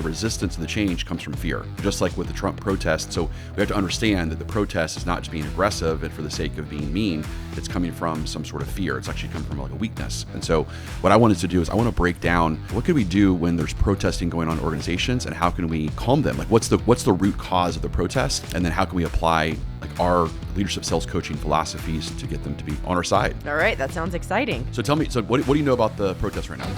resistance to the change comes from fear, just like with the Trump protest. So we have to understand that the protest is not just being aggressive and for the sake of being mean. It's coming from some sort of fear. It's actually coming from like a weakness. And so what I wanted to do is I want to break down what could we do when there's protesting going on in organizations, and how can we calm them? Like what's the root cause of the protest, and then how can we apply like our leadership sales coaching philosophies to get them to be on our side. All right, that sounds exciting. So tell me, what do you know about the protest right now?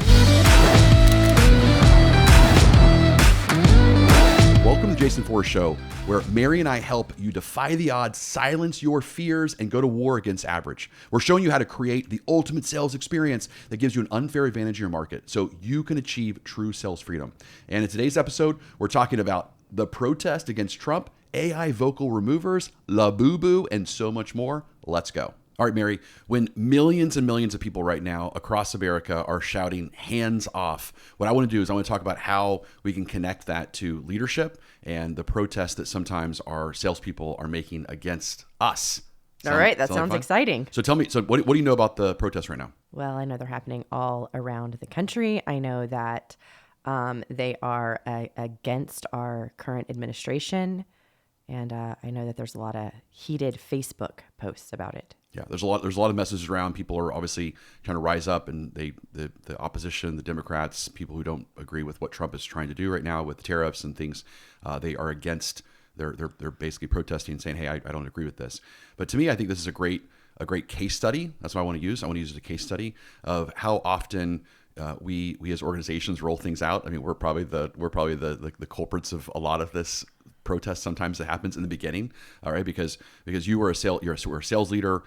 Welcome to Jason Forrest Show, where Mary and I help you defy the odds, silence your fears, and go to war against average. We're showing you how to create the ultimate sales experience that gives you an unfair advantage in your market so you can achieve true sales freedom. And in today's episode, we're talking about the protest against Trump, AI vocal removers, La Boo Boo, and so much more. Let's go. All right, Mary, when millions and millions of people right now across America are shouting hands off, what I want to do is I want to talk about how we can connect that to leadership and the protest that sometimes our salespeople are making against us. All right, that sounds exciting. So tell me, what do you know about the protests right now? Well, I know they're happening all around the country. I know that they are against our current administration. And I know that there's a lot of heated Facebook posts about it. Yeah, there's a lot of messages around. People are obviously trying to rise up, and the opposition, the Democrats, people who don't agree with what Trump is trying to do right now with tariffs and things, they are against. They're basically protesting and saying, "Hey, I don't agree with this." But to me, I think this is a great case study. That's what I want to use. I want to use it as a case study of how often we as organizations roll things out. I mean, we're probably the culprits of a lot of this protest sometimes that happens in the beginning, all right? Because you're a sales leader,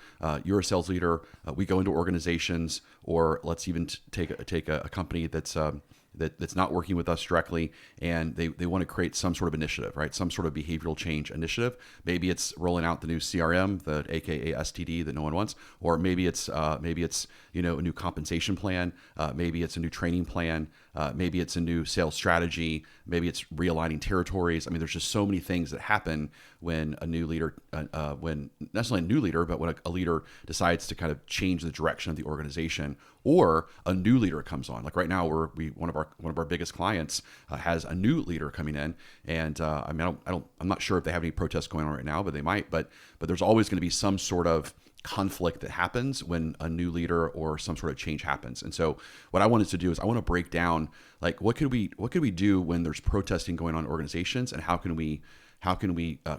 we go into organizations, or let's even take a company that's not working with us directly, and they want to create some sort of initiative, right? Some sort of behavioral change initiative. Maybe it's rolling out the new CRM, the AKA STD that no one wants, or maybe it's a new compensation plan. Maybe it's a new training plan. Maybe it's a new sales strategy. Maybe it's realigning territories. I mean, there's just so many things that happen when a new leader, when not necessarily a new leader, but when a leader decides to kind of change the direction of the organization, or a new leader comes on. Like right now, one of our biggest clients has a new leader coming in, and I'm not sure if they have any protests going on right now, but they might. But there's always going to be some sort of conflict that happens when a new leader or some sort of change happens. And so what I wanted to do is I want to break down like what could we do when there's protesting going on in organizations, and how can we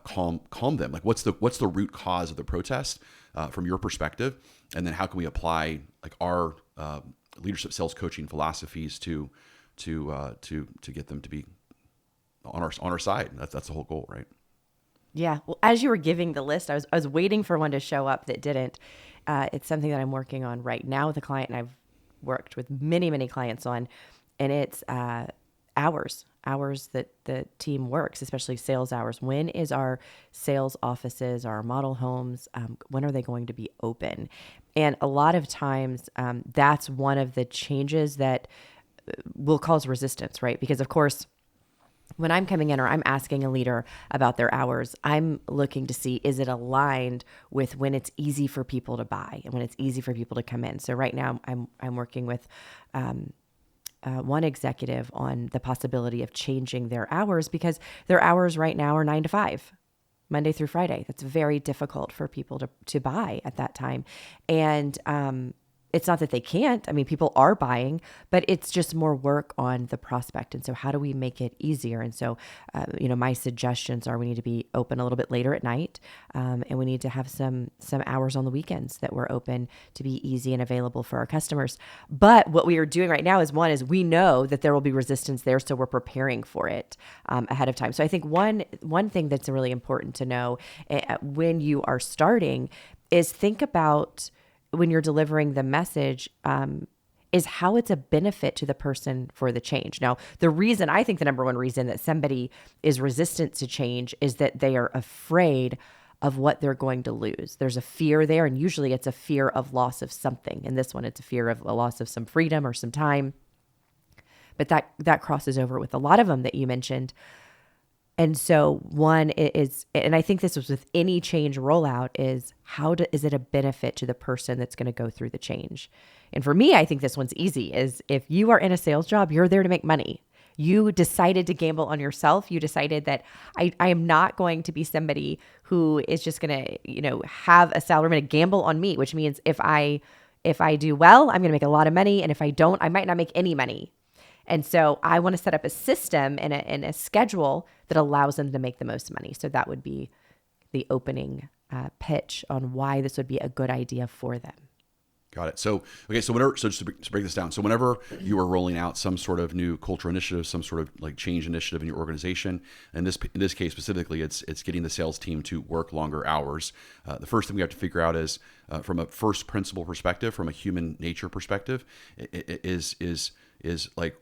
calm them? Like what's the root cause of the protest from your perspective, and then how can we apply like our leadership sales coaching philosophies to get them to be on our side. That's the whole goal, right? Yeah. Well, as you were giving the list, I was waiting for one to show up that didn't. It's something that I'm working on right now with a client, and I've worked with many, many clients on, and it's hours that the team works, especially sales hours. When is our sales offices, our model homes, when are they going to be open? And a lot of times that's one of the changes that will cause resistance, right? Because of course, when I'm coming in or I'm asking a leader about their hours, I'm looking to see, is it aligned with when it's easy for people to buy and when it's easy for people to come in? So right now I'm working with one executive on the possibility of changing their hours, because their hours right now are 9 to 5, Monday through Friday. That's very difficult for people to buy at that time. And it's not that they can't. I mean, people are buying, but it's just more work on the prospect. And so how do we make it easier? And so, my suggestions are we need to be open a little bit later at night. And we need to have some hours on the weekends that we're open to be easy and available for our customers. But what we are doing right now is we know that there will be resistance there. So we're preparing for it ahead of time. So I think one thing that's really important to know when you are starting is think about, when you're delivering the message, is how it's a benefit to the person for the change. Now, I think the number one reason that somebody is resistant to change is that they are afraid of what they're going to lose. There's a fear there, and usually it's a fear of loss of something. In this one, it's a fear of a loss of some freedom or some time. But that crosses over with a lot of them that you mentioned. And so one is, and I think this was with any change rollout, is is it a benefit to the person that's going to go through the change? And for me, I think this one's easy, is if you are in a sales job, you're there to make money. You decided to gamble on yourself. You decided that I am not going to be somebody who is just going to, have a salary. I'm going to gamble on me, which means if I do well, I'm going to make a lot of money. And if I don't, I might not make any money. And so I want to set up a system and a schedule that allows them to make the most money. So that would be the opening pitch on why this would be a good idea for them. Got it. So just to break this down. So whenever you are rolling out some sort of new cultural initiative, some sort of like change initiative in your organization, and in this case specifically, it's getting the sales team to work longer hours. The first thing we have to figure out is from a first principle perspective, from a human nature perspective, is like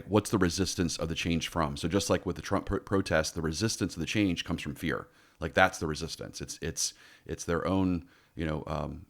what's the resistance of the change from? So just like with the Trump protest, the resistance of the change comes from fear. Like that's the resistance. It's their own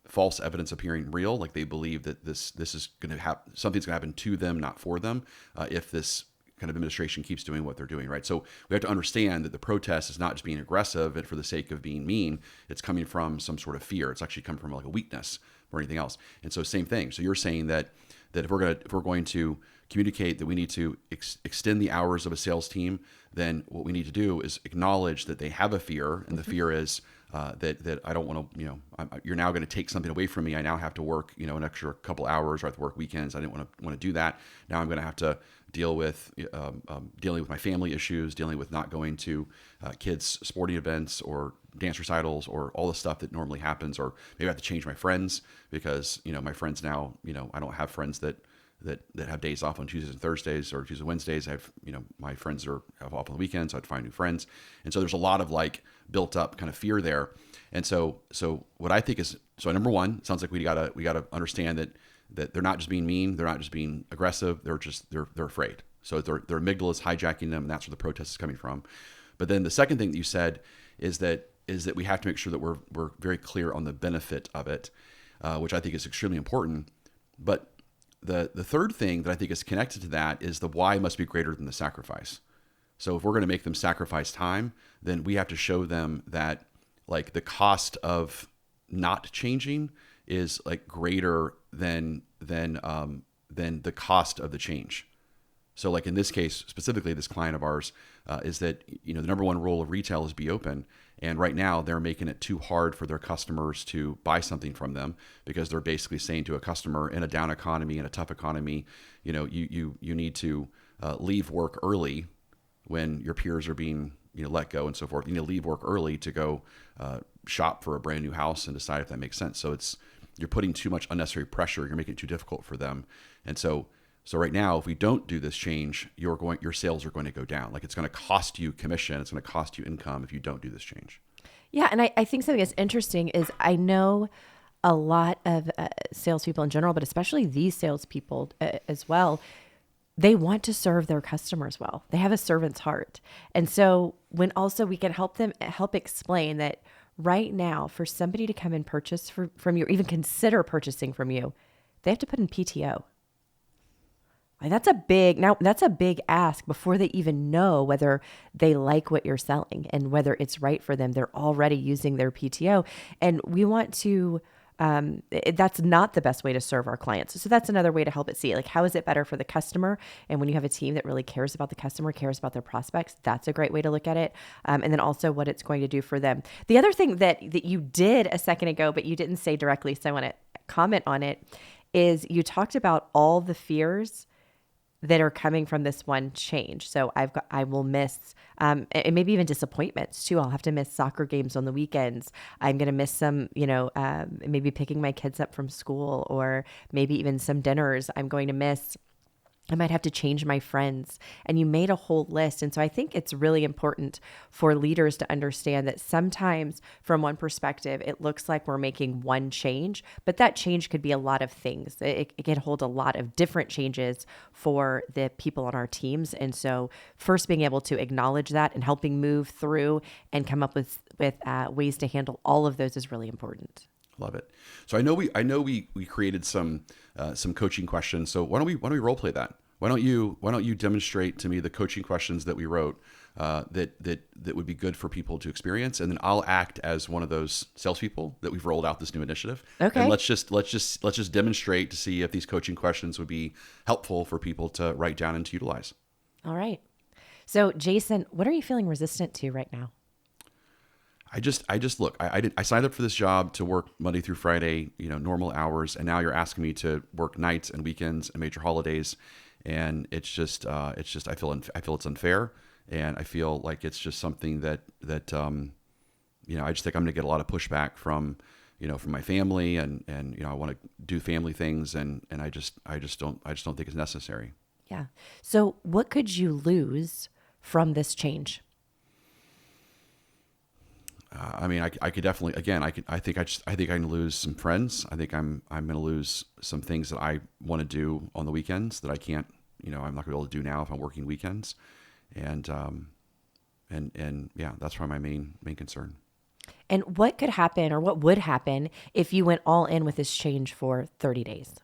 false evidence appearing real. Like they believe that this is going to happen, something's going to happen to them, not for them, if this kind of administration keeps doing what they're doing, right? So we have to understand that the protest is not just being aggressive and for the sake of being mean. It's coming from some sort of fear. It's actually coming from like a weakness or anything else. And so same thing. So you're saying that if we're going to communicate that we need to extend the hours of a sales team, then what we need to do is acknowledge that they have a fear, and the fear is that I don't want to, you're now going to take something away from me. I now have to work, an extra couple hours, or I have to work weekends. I didn't want to do that. Now I'm going to have to deal with dealing with my family issues, dealing with not going to kids' sporting events or dance recitals or all the stuff that normally happens, or maybe I have to change my friends because my friends now, I don't have friends that have days off on Tuesdays and Thursdays or Tuesdays and Wednesdays. I have, my friends have off on the weekends, so I have to find new friends. And so there's a lot of like built up kind of fear there. And so what I think is, number one, it sounds like we gotta understand that they're not just being mean, they're not just being aggressive, they're afraid. So their amygdala is hijacking them, and that's where the protest is coming from. But then the second thing that you said is that we have to make sure that we're very clear on the benefit of it, which I think is extremely important. But the third thing that I think is connected to that is the why must be greater than the sacrifice. So if we're going to make them sacrifice time, then we have to show them that like the cost of not changing is like greater than the cost of the change. So like in this case, specifically this client of ours, is that, the number one rule of retail is be open. And right now they're making it too hard for their customers to buy something from them because they're basically saying to a customer in a down economy, in a tough economy, you need to leave work early when your peers are being let go and so forth. You need to leave work early to go shop for a brand new house and decide if that makes sense. So you're putting too much unnecessary pressure. You're making it too difficult for them. And so right now, if we don't do this change, your sales are going to go down. Like it's going to cost you commission. It's going to cost you income if you don't do this change. Yeah. And I think something that's interesting is I know a lot of salespeople in general, but especially these salespeople as well, they want to serve their customers well. They have a servant's heart. And so when also we can help explain that right now, for somebody to come and purchase from you, or even consider purchasing from you, they have to put in PTO. Like that's a big ask before they even know whether they like what you're selling and whether it's right for them. They're already using their PTO, and we want to. That's not the best way to serve our clients. So that's another way to help it see, like, how is it better for the customer? And when you have a team that really cares about the customer, cares about their prospects, that's a great way to look at it. And then also what it's going to do for them. The other thing that you did a second ago, but you didn't say directly, so I want to comment on it, is you talked about all the fears that are coming from this one change. So I will miss, and maybe even disappointments too. I'll have to miss soccer games on the weekends. I'm going to miss some, maybe picking my kids up from school, or maybe even some dinners I'm going to miss. I might have to change my friends. And you made a whole list. And so I think it's really important for leaders to understand that sometimes from one perspective, it looks like we're making one change, but that change could be a lot of things. It can hold a lot of different changes for the people on our teams. And so first being able to acknowledge that and helping move through and come up with ways to handle all of those is really important. Love it. So I know we created some coaching questions. So why don't we role play that? why don't you demonstrate to me the coaching questions that we wrote that would be good for people to experience, and then I'll act as one of those salespeople that we've rolled out this new initiative. Okay. And let's just demonstrate to see if these coaching questions would be helpful for people to write down and to utilize. All right. So Jason, what are you feeling resistant to right now? I just look, I signed up for this job to work Monday through Friday, normal hours. And now you're asking me to work nights and weekends and major holidays. And it's just, I feel it's unfair. And I feel like it's just something that I just think I'm going to get a lot of pushback from my family and I want to do family things. And I just don't think it's necessary. Yeah. So what could you lose from this change? I could definitely, again, I think I can lose some friends. I think I'm going to lose some things that I want to do on the weekends that I can't, I'm not going to be able to do now if I'm working weekends. And yeah, that's probably my main concern. And what could happen, or what would happen, if you went all in with this change for 30 days?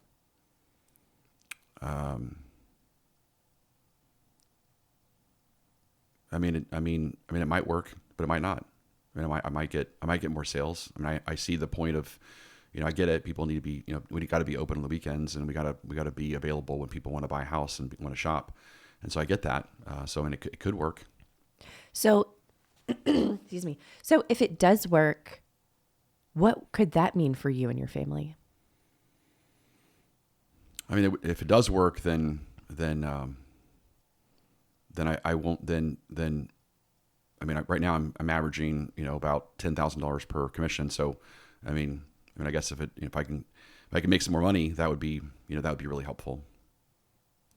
It might work, but it might not. I might get more sales. I see the point of, I get it. People need to be, we got to be open on the weekends, and we got to be available when people want to buy a house and want to shop. And so I get that. It could work. So, excuse me. So if it does work, what could that mean for you and your family? If it does work, then I won't. Right now I'm averaging, about $10,000 per commission. So, I guess if I can make some more money, that would be really helpful.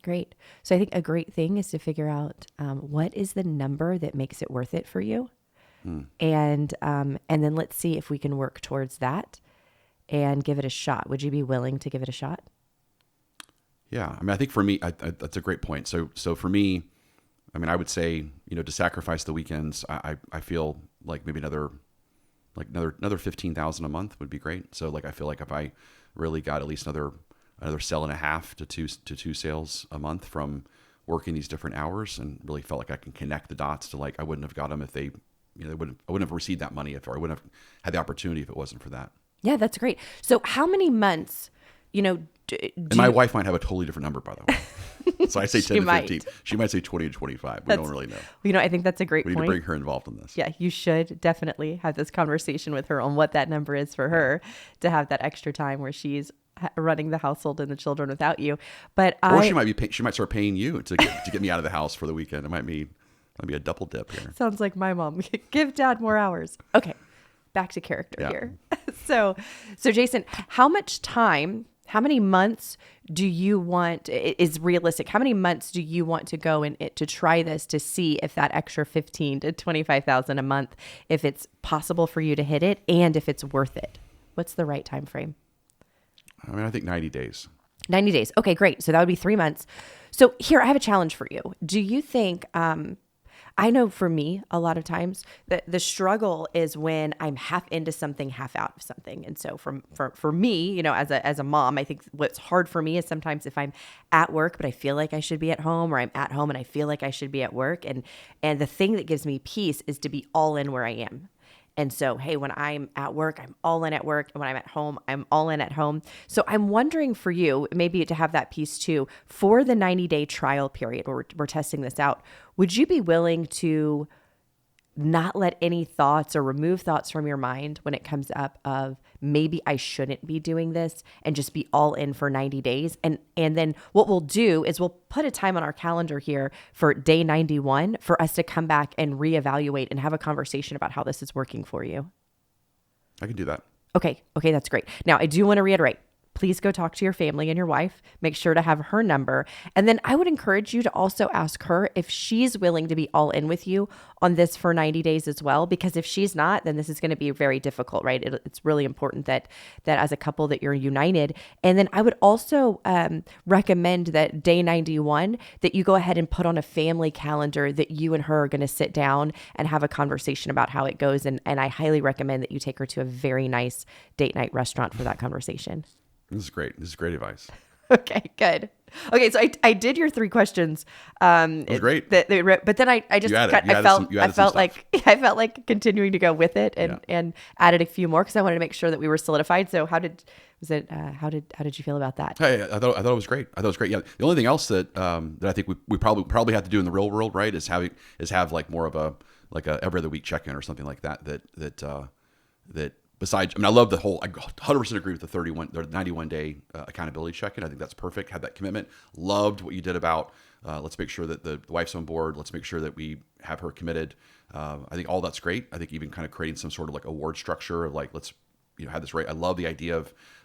Great. So I think a great thing is to figure out what is the number that makes it worth it for you, and then let's see if we can work towards that and give it a shot. Would you be willing to give it a shot? Yeah, I think for me, that's a great point. So for me, I would say, to sacrifice the weekends, I feel like maybe another 15,000 a month would be great. So I feel like if I really got at least another sale and a half to two sales a month from working these different hours, and really felt like I can connect the dots to I wouldn't have got them if I wouldn't have received that money or I wouldn't have had the opportunity if it wasn't for that. Yeah, that's great. So how many months, and my wife might have a totally different number, by the way. So I say 10 to 15. She might say 20 to 25. We don't really know. I think that's a great point. We need to bring her involved in this. Yeah, you should definitely have this conversation with her on what that number is for her, to have that extra time where she's running the household and the children without you. But she might start paying you to get me out of the house for the weekend. It might be a double dip here. Sounds like my mom. Give dad more hours. Okay, back to character here. So Jason, how much time, how many months do you want is realistic? How many months do you want to go in it to try this, to see if that extra 15 to 25,000 a month, if it's possible for you to hit it and if it's worth it? What's the right time frame? I think 90 days. 90 days. Okay, great. So that would be 3 months. So here, I have a challenge for you. Do you think, I know for me, a lot of times the struggle is when I'm half into something, half out of something. And so for me, as a mom, I think what's hard for me is sometimes if I'm at work, but I feel like I should be at home, or I'm at home and I feel like I should be at work. And the thing that gives me peace is to be all in where I am. And so, hey, when I'm at work, I'm all in at work. And when I'm at home, I'm all in at home. So I'm wondering for you, maybe to have that piece too, for the 90-day trial period where we're testing this out, would you be willing to not let any thoughts or remove thoughts from your mind when it comes up of maybe I shouldn't be doing this, and just be all in for 90 days? And then what we'll do is we'll put a time on our calendar here for day 91 for us to come back and reevaluate and have a conversation about how this is working for you. I can do that. Okay, that's great. Now, I do want to reiterate, please go talk to your family and your wife. Make sure to have her number. And then I would encourage you to also ask her if she's willing to be all in with you on this for 90 days as well. Because if she's not, then this is going to be very difficult, right? It's really important that as a couple that you're united. And then I would also recommend that day 91, that you go ahead and put on a family calendar that you and her are going to sit down and have a conversation about how it goes. And I highly recommend that you take her to a very nice date night restaurant for that conversation. This is great. This is great advice. Okay, good. Okay, so I did your 3 questions. It was great. But then I just You added- got, you I added felt some- you added I some felt stuff. like I felt like continuing to go with it and Yeah. and added a few more because I wanted to make sure that we were solidified. So how did you feel about that? Hey, I thought it was great. I thought it was great. Yeah. The only thing else that I think we probably have to do in the real world, right, is have like more of a every other week check-in or something like that. That besides, I mean, I love the whole. I 100% agree with the 91 day accountability check-in. I think that's perfect. Have that commitment. Loved what you did about. Let's make sure that the wife's on board. Let's make sure that we have her committed. I think all that's great. I think even kind of creating some sort of like award structure of like let's have this right. I love the idea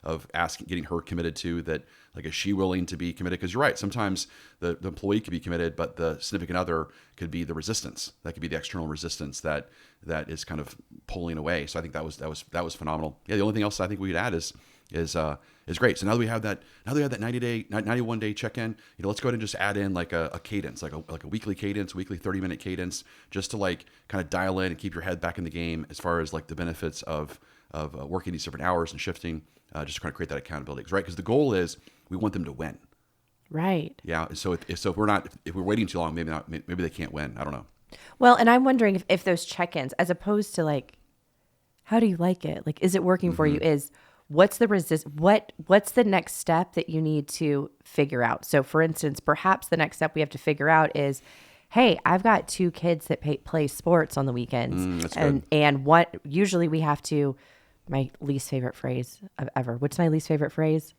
of getting her committed to that. Like, is she willing to be committed? Because you're right. Sometimes the employee could be committed, but the significant other could be the resistance. That could be the external resistance that is kind of pulling away. So I think that was phenomenal. Yeah. The only thing else I think we could add is great. So now that we have that 91 day check-in, let's go ahead and just add in like a cadence, like a weekly cadence, weekly 30-minute cadence, just to like kind of dial in and keep your head back in the game as far as like the benefits of working these different hours and shifting, just to kind of create that accountability, right? Because the goal is we want them to win. Right. Yeah. So if we're waiting too long, maybe they can't win. I don't know. Well, and I'm wondering if those check-ins, as opposed to like, how do you like it? Like, is it working for you? Is what's the next step that you need to figure out? So for instance, perhaps the next step we have to figure out is, hey, I've got 2 kids that play sports on the weekends. That's good. And what usually we have to, my least favorite phrase of ever. What's my least favorite phrase?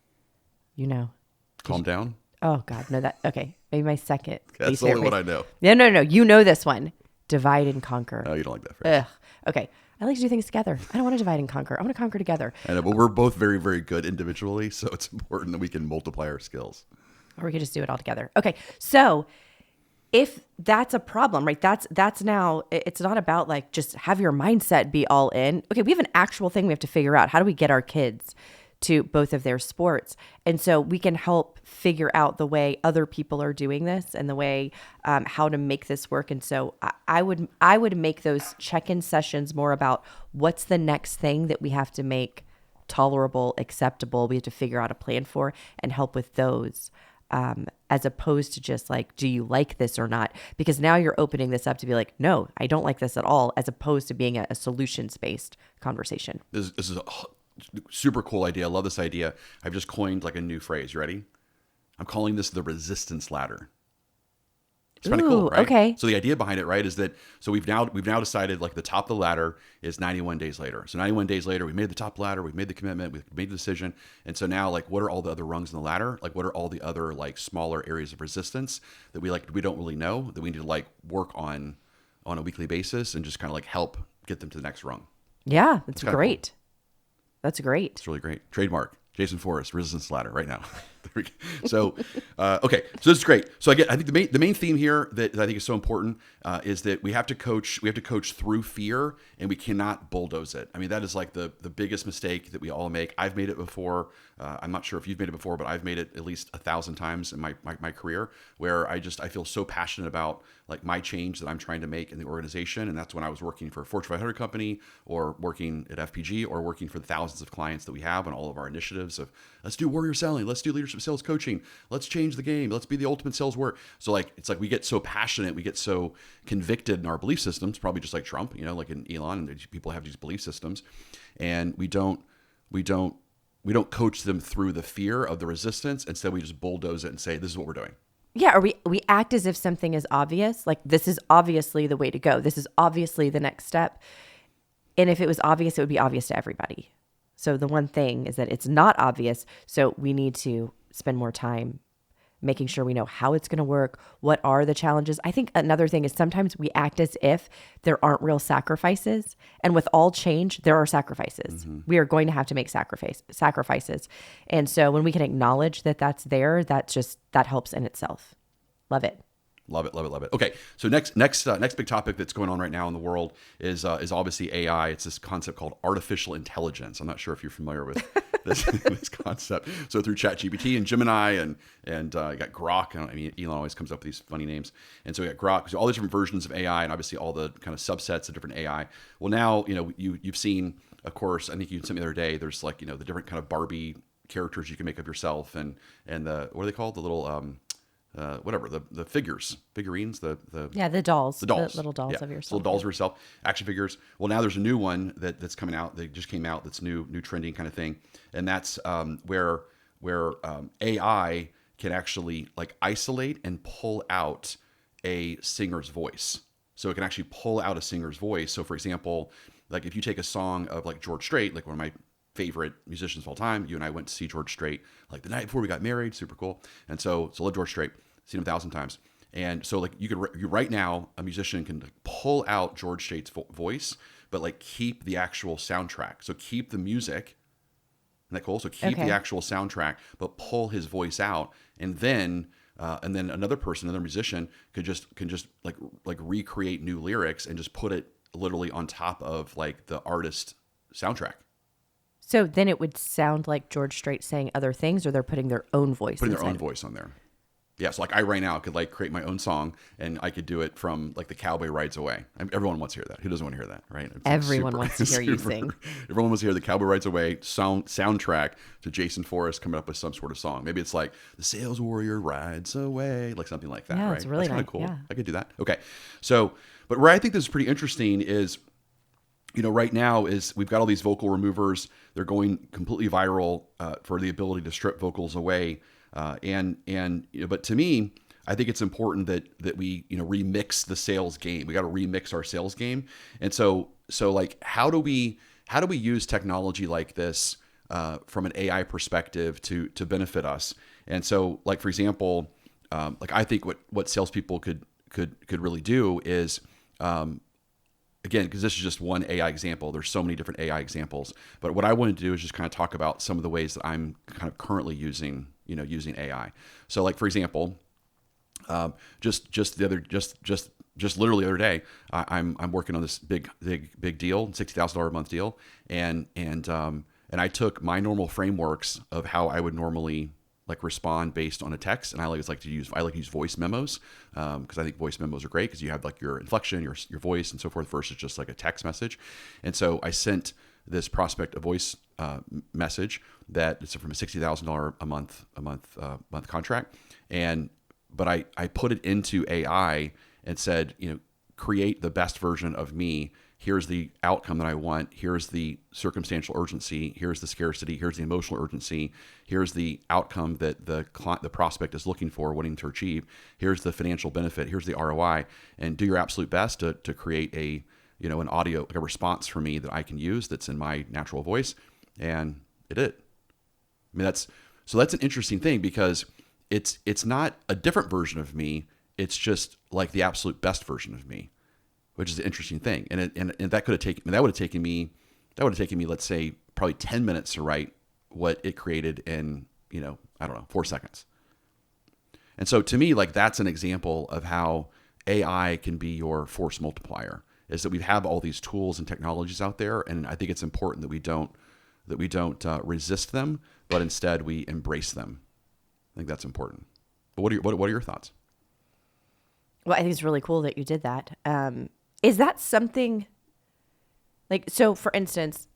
Calm down. Oh God, no, okay. Maybe my second. That's least the only favorite one phrase. I know. No. You know this one. Divide and conquer. Oh, you don't like that phrase. Ugh. Okay. I like to do things together. I don't want to divide and conquer. I want to conquer together. I know, but we're both very, very good individually, so it's important that we can multiply our skills. Or we could just do it all together. Okay. So if that's a problem, right? That's now, it's not about like just have your mindset be all in. Okay. We have an actual thing we have to figure out. How do we get our kids to both of their sports? And so we can help figure out the way other people are doing this and the way how to make this work. And so I would make those check-in sessions more about what's the next thing that we have to make tolerable, acceptable, we have to figure out a plan for and help with those, as opposed to just like, do you like this or not? Because now you're opening this up to be like, no, I don't like this at all, as opposed to being a solutions-based conversation. This is a super cool idea. I love this idea. I've just coined like a new phrase. You ready? I'm calling this the resistance ladder. It's kind of cool, right? Okay. So the idea behind it, right, is that so we've now decided like the top of the ladder is 91 days later. So 91 days later, we made the top ladder, we've made the commitment, we've made the decision, and so now like what are all the other rungs in the ladder? Like what are all the other like smaller areas of resistance that we don't really know that we need to like work on a weekly basis and just kind of like help get them to the next rung. Yeah, that's great. Cool. It's great. It's really great. Trademark. Jason Forrest, resistance ladder, right now. So, okay, so this is great. So I think the main theme here that I think is so important is that we have to coach through fear, and we cannot bulldoze it. I mean, that is like the biggest mistake that we all make. I've made it before. I'm not sure if you've made it before, but I've made it at least 1,000 times in my career, where I feel so passionate about like my change that I'm trying to make in the organization, and that's when I was working for a Fortune 500 company, or working at FPG, or working for the thousands of clients that we have on all of our initiatives of let's do warrior selling, let's do leadership sales coaching, let's change the game, let's be the ultimate sales warrior. So like it's like we get so passionate, we get so convicted in our belief systems, probably just like Trump, like in Elon, and people have these belief systems, and we don't coach them through the fear of the resistance. Instead, we just bulldoze it and say, this is what we're doing. Yeah, or we act as if something is obvious, like this is obviously the way to go. This is obviously the next step. And if it was obvious, it would be obvious to everybody. So the one thing is that it's not obvious. So we need to spend more time making sure we know how it's going to work. What are the challenges? I think another thing is sometimes we act as if there aren't real sacrifices. And with all change, there are sacrifices. Mm-hmm. We are going to have to make sacrifices. And so when we can acknowledge that that's there, that helps in itself. Love it. Love it, love it, love it. Okay, so next big topic that's going on right now in the world is obviously AI. It's this concept called artificial intelligence. I'm not sure if you're familiar with this concept. So through ChatGPT and Gemini and you got Grok. I mean, Elon always comes up with these funny names. And so we got Grok, so all these different versions of AI, and obviously all the kind of subsets of different AI. Well, now you've seen, of course, I think you sent me the other day. There's like the different kind of Barbie characters you can make of yourself, and the, what are they called, the little whatever, the figurines, the dolls, the dolls, the little dolls yeah. of yourself, little dolls of yourself, action figures. Well, now there's a new one that's coming out. They just came out. That's new trending kind of thing, and that's where AI can actually like isolate and pull out a singer's voice. So it can actually pull out a singer's voice. So for example, like if you take a song of like George Strait, like one of my favorite musicians of all time, you and I went to see George Strait like the night before we got married, super cool. And so love George Strait, seen him 1,000 times. And so like you right now, a musician can like pull out George Strait's voice, but like keep the actual soundtrack. So keep the music. Isn't that cool? So keep the actual soundtrack, but pull his voice out, and then another person, another musician, can just like recreate new lyrics and just put it literally on top of like the artist soundtrack. So then it would sound like George Strait saying other things, or they're putting their own voice. Putting their own voice on there. Yeah, so like I right now could like create my own song, and I could do it from like the Cowboy Rides Away. I mean, everyone wants to hear that. Who doesn't want to hear that, right? It's everyone wants to hear you sing. Everyone wants to hear the Cowboy Rides Away soundtrack to Jason Forrest coming up with some sort of song. Maybe it's like the Sales Warrior Rides Away, like something like that, yeah, right? It's really That's kind nice. of cool. Yeah. I could do that. Okay, so but where I think this is pretty interesting is, you know, right now is we've got all these vocal removers. They're going completely viral for the ability to strip vocals away. And you know, but to me, I think it's important that we, you know, remix the sales game. We got to remix our sales game. And so like, how do we use technology like this from an AI perspective to benefit us? And so, like, for example, like I think what salespeople could really do is, again, because this is just one AI example. There's so many different AI examples. But what I want to do is just kind of talk about some of the ways that I'm kind of currently using AI. So, like, for example, just literally the other day, I'm working on this big deal, $60,000 a month deal, and I took my normal frameworks of how I would normally like respond based on a text, and I like to use voice memos because I think voice memos are great because you have like your inflection, your voice, and so forth versus just like a text message. And so I sent this prospect a voice message that it's from a $60,000 a month contract, but I put it into AI and said, you know, create the best version of me. Here's the outcome that I want. Here's the circumstantial urgency. Here's the scarcity. Here's the emotional urgency. Here's the outcome that the prospect is looking for, wanting to achieve. Here's the financial benefit. Here's the ROI. And do your absolute best to create an audio, like a response for me that I can use that's in my natural voice. And it did. I mean, that's an interesting thing because it's not a different version of me. It's just like the absolute best version of me, which is an interesting thing. And that would have taken me, let's say, probably 10 minutes to write what it created in, 4 seconds. And so to me, like, that's an example of how AI can be your force multiplier, is that we have all these tools and technologies out there. And I think it's important that we don't resist them, but instead we embrace them. I think that's important. But what are your thoughts? Well, I think it's really cool that you did that. Is that something like, so for instance,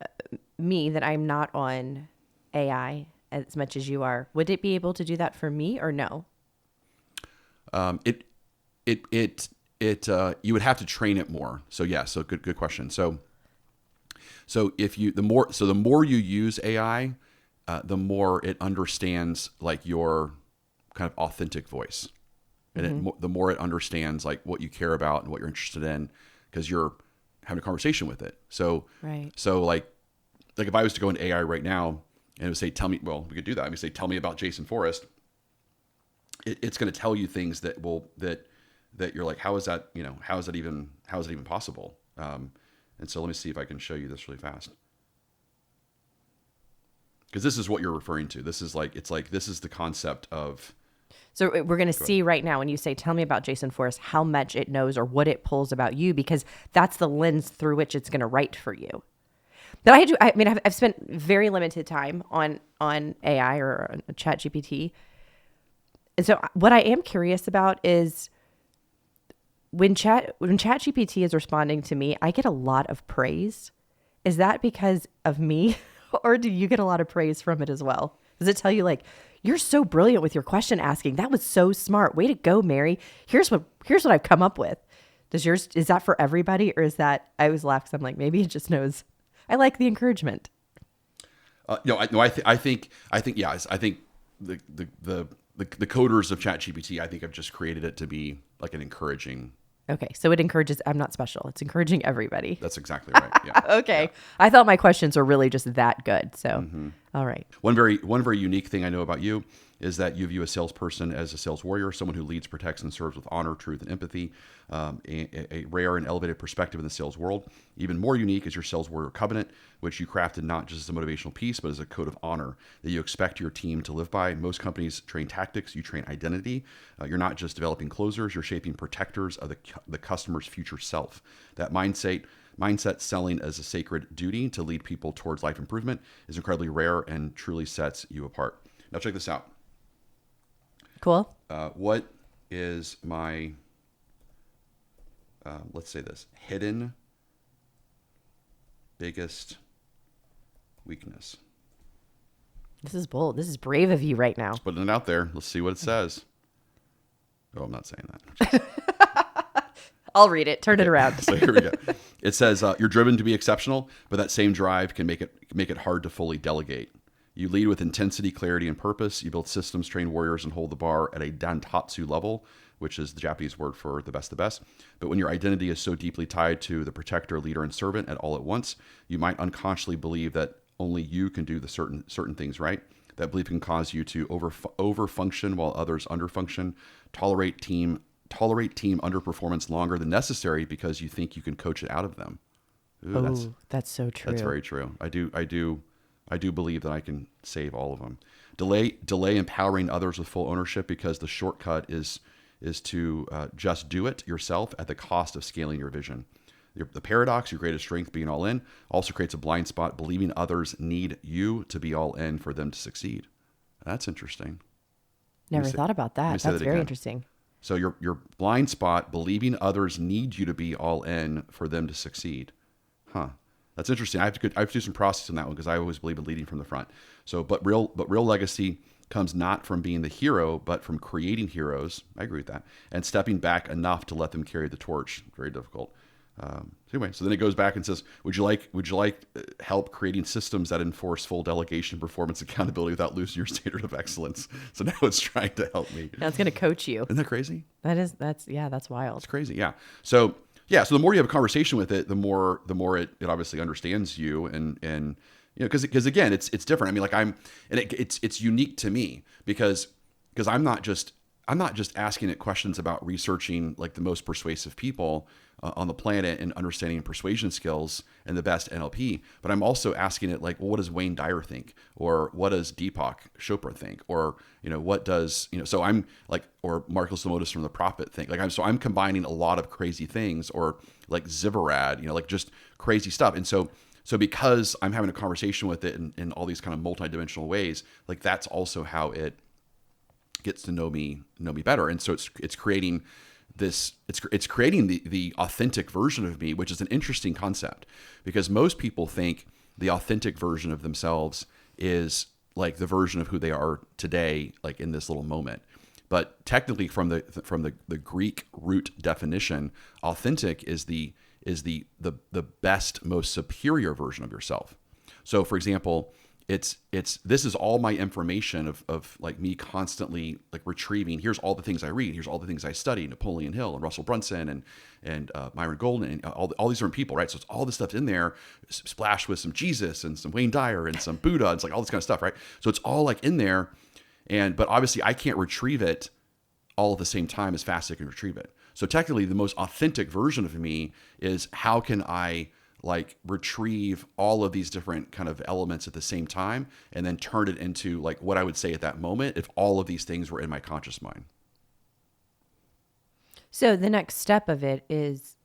me, that I'm not on AI as much as you are, would it be able to do that for me or no? You would have to train it more. So yeah, so good question. So if the more you use AI, the more it understands like your kind of authentic voice. And the more it understands like what you care about and what you're interested in, because you're having a conversation with it. So, right. So like if I was to go into AI right now and it would say, we could do that. I mean, say, tell me about Jason Forrest. It's going to tell you things that you're like, how is that even possible? And so let me see if I can show you this really fast. Because this is what you're referring to. This is this is the concept of. So we're going to see right now when you say, tell me about Jason Forrest, how much it knows or what it pulls about you, because that's the lens through which it's going to write for you. But I've spent very limited time on AI or ChatGPT. And so what I am curious about is when ChatGPT is responding to me, I get a lot of praise. Is that because of me or do you get a lot of praise from it as well? Does it tell you like, you're so brilliant with your question asking? That was so smart. Way to go, Mary. Here's what I've come up with. Is that for everybody, or is that, I always laugh because I'm like, maybe it just knows. I like the encouragement. I think yes. I think the coders of ChatGPT, I think have just created it to be like an encouraging. Okay, so it encourages, I'm not special. It's encouraging everybody. That's exactly right. Yeah. Okay. Yeah. I thought my questions were really just that good. So, all right. One very unique thing I know about you is that you view a salesperson as a sales warrior, someone who leads, protects, and serves with honor, truth, and empathy. A rare and elevated perspective in the sales world. Even more unique is your sales warrior covenant, which you crafted not just as a motivational piece, but as a code of honor that you expect your team to live by. Most companies train tactics, you train identity. You're not just developing closers, you're shaping protectors of the customer's future self. That mindset selling as a sacred duty to lead people towards life improvement is incredibly rare and truly sets you apart. Now check this out. Cool. What is my, let's say this, hidden biggest weakness? This is bold. This is brave of you right now. Just putting it out there. Let's see what it says. Oh, I'm not saying that. I'll read it. Turn it around. So here we go. It says, you're driven to be exceptional, but that same drive can make it hard to fully delegate. You lead with intensity, clarity, and purpose. You build systems, train warriors, and hold the bar at a dantatsu level, which is the Japanese word for the best. But when your identity is so deeply tied to the protector, leader, and servant at all at once, you might unconsciously believe that only you can do the certain things right. That belief can cause you to overfunction while others underfunction, tolerate team underperformance longer than necessary because you think you can coach it out of them. Ooh, that's so true. That's very true. I do believe that I can save all of them. Delay empowering others with full ownership because the shortcut is to just do it yourself at the cost of scaling your vision. The paradox, your greatest strength being all in, also creates a blind spot, believing others need you to be all in for them to succeed. That's interesting. Never thought about that. That's very interesting. So your blind spot, believing others need you to be all in for them to succeed. Huh. That's interesting. I have to do some process on that one because I always believe in leading from the front. So, but real legacy comes not from being the hero, but from creating heroes. I agree with that. And stepping back enough to let them carry the torch. Very difficult. So then it goes back and says, would you like help creating systems that enforce full delegation, performance, accountability without losing your standard of excellence? So now it's trying to help me. Now it's going to coach you. Isn't that crazy? That's wild. It's crazy. Yeah. So the more you have a conversation with it, the more it obviously understands you and because again, it's different. I mean, it's unique to me because I'm not just asking it questions about researching like the most persuasive people on the planet and understanding persuasion skills and the best NLP, but I'm also asking it like, well, what does Wayne Dyer think? Or what does Deepak Chopra think? Or, what does, so I'm like, or Marcus Lemonis from The Prophet think? Like, I'm combining a lot of crazy things, or like Zivarad, like just crazy stuff. And so because I'm having a conversation with it in all these kind of multidimensional ways, like that's also how it gets to know me better. And so it's creating it's creating the authentic version of me, which is an interesting concept because most people think the authentic version of themselves is like the version of who they are today, like in this little moment. But technically from the Greek root definition, authentic is the best, most superior version of yourself. So for example, this is all my information of like me constantly like retrieving. Here's all the things I read. Here's all the things I study. Napoleon Hill and Russell Brunson and Myron Golden and all these different people, right? So it's all this stuff in there, splashed with some Jesus and some Wayne Dyer and some Buddha. It's like all this kind of stuff, right? So it's all like in there, but obviously I can't retrieve it all at the same time as fast as I can retrieve it. So technically, the most authentic version of me is how can I like retrieve all of these different kind of elements at the same time and then turn it into like what I would say at that moment if all of these things were in my conscious mind. So the next step of it is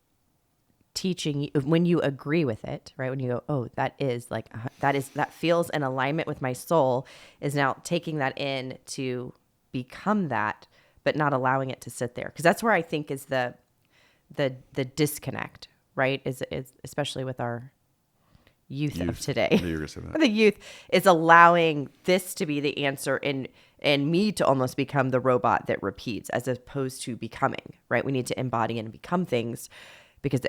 teaching you, when you agree with it, right? When you go, oh, that feels in alignment with my soul, is now taking that in to become that, but not allowing it to sit there. Because that's where I think is the disconnect, right? Is especially with our youth of today. I knew you were gonna say that. The youth is allowing this to be the answer and me to almost become the robot that repeats as opposed to becoming, right? We need to embody and become things because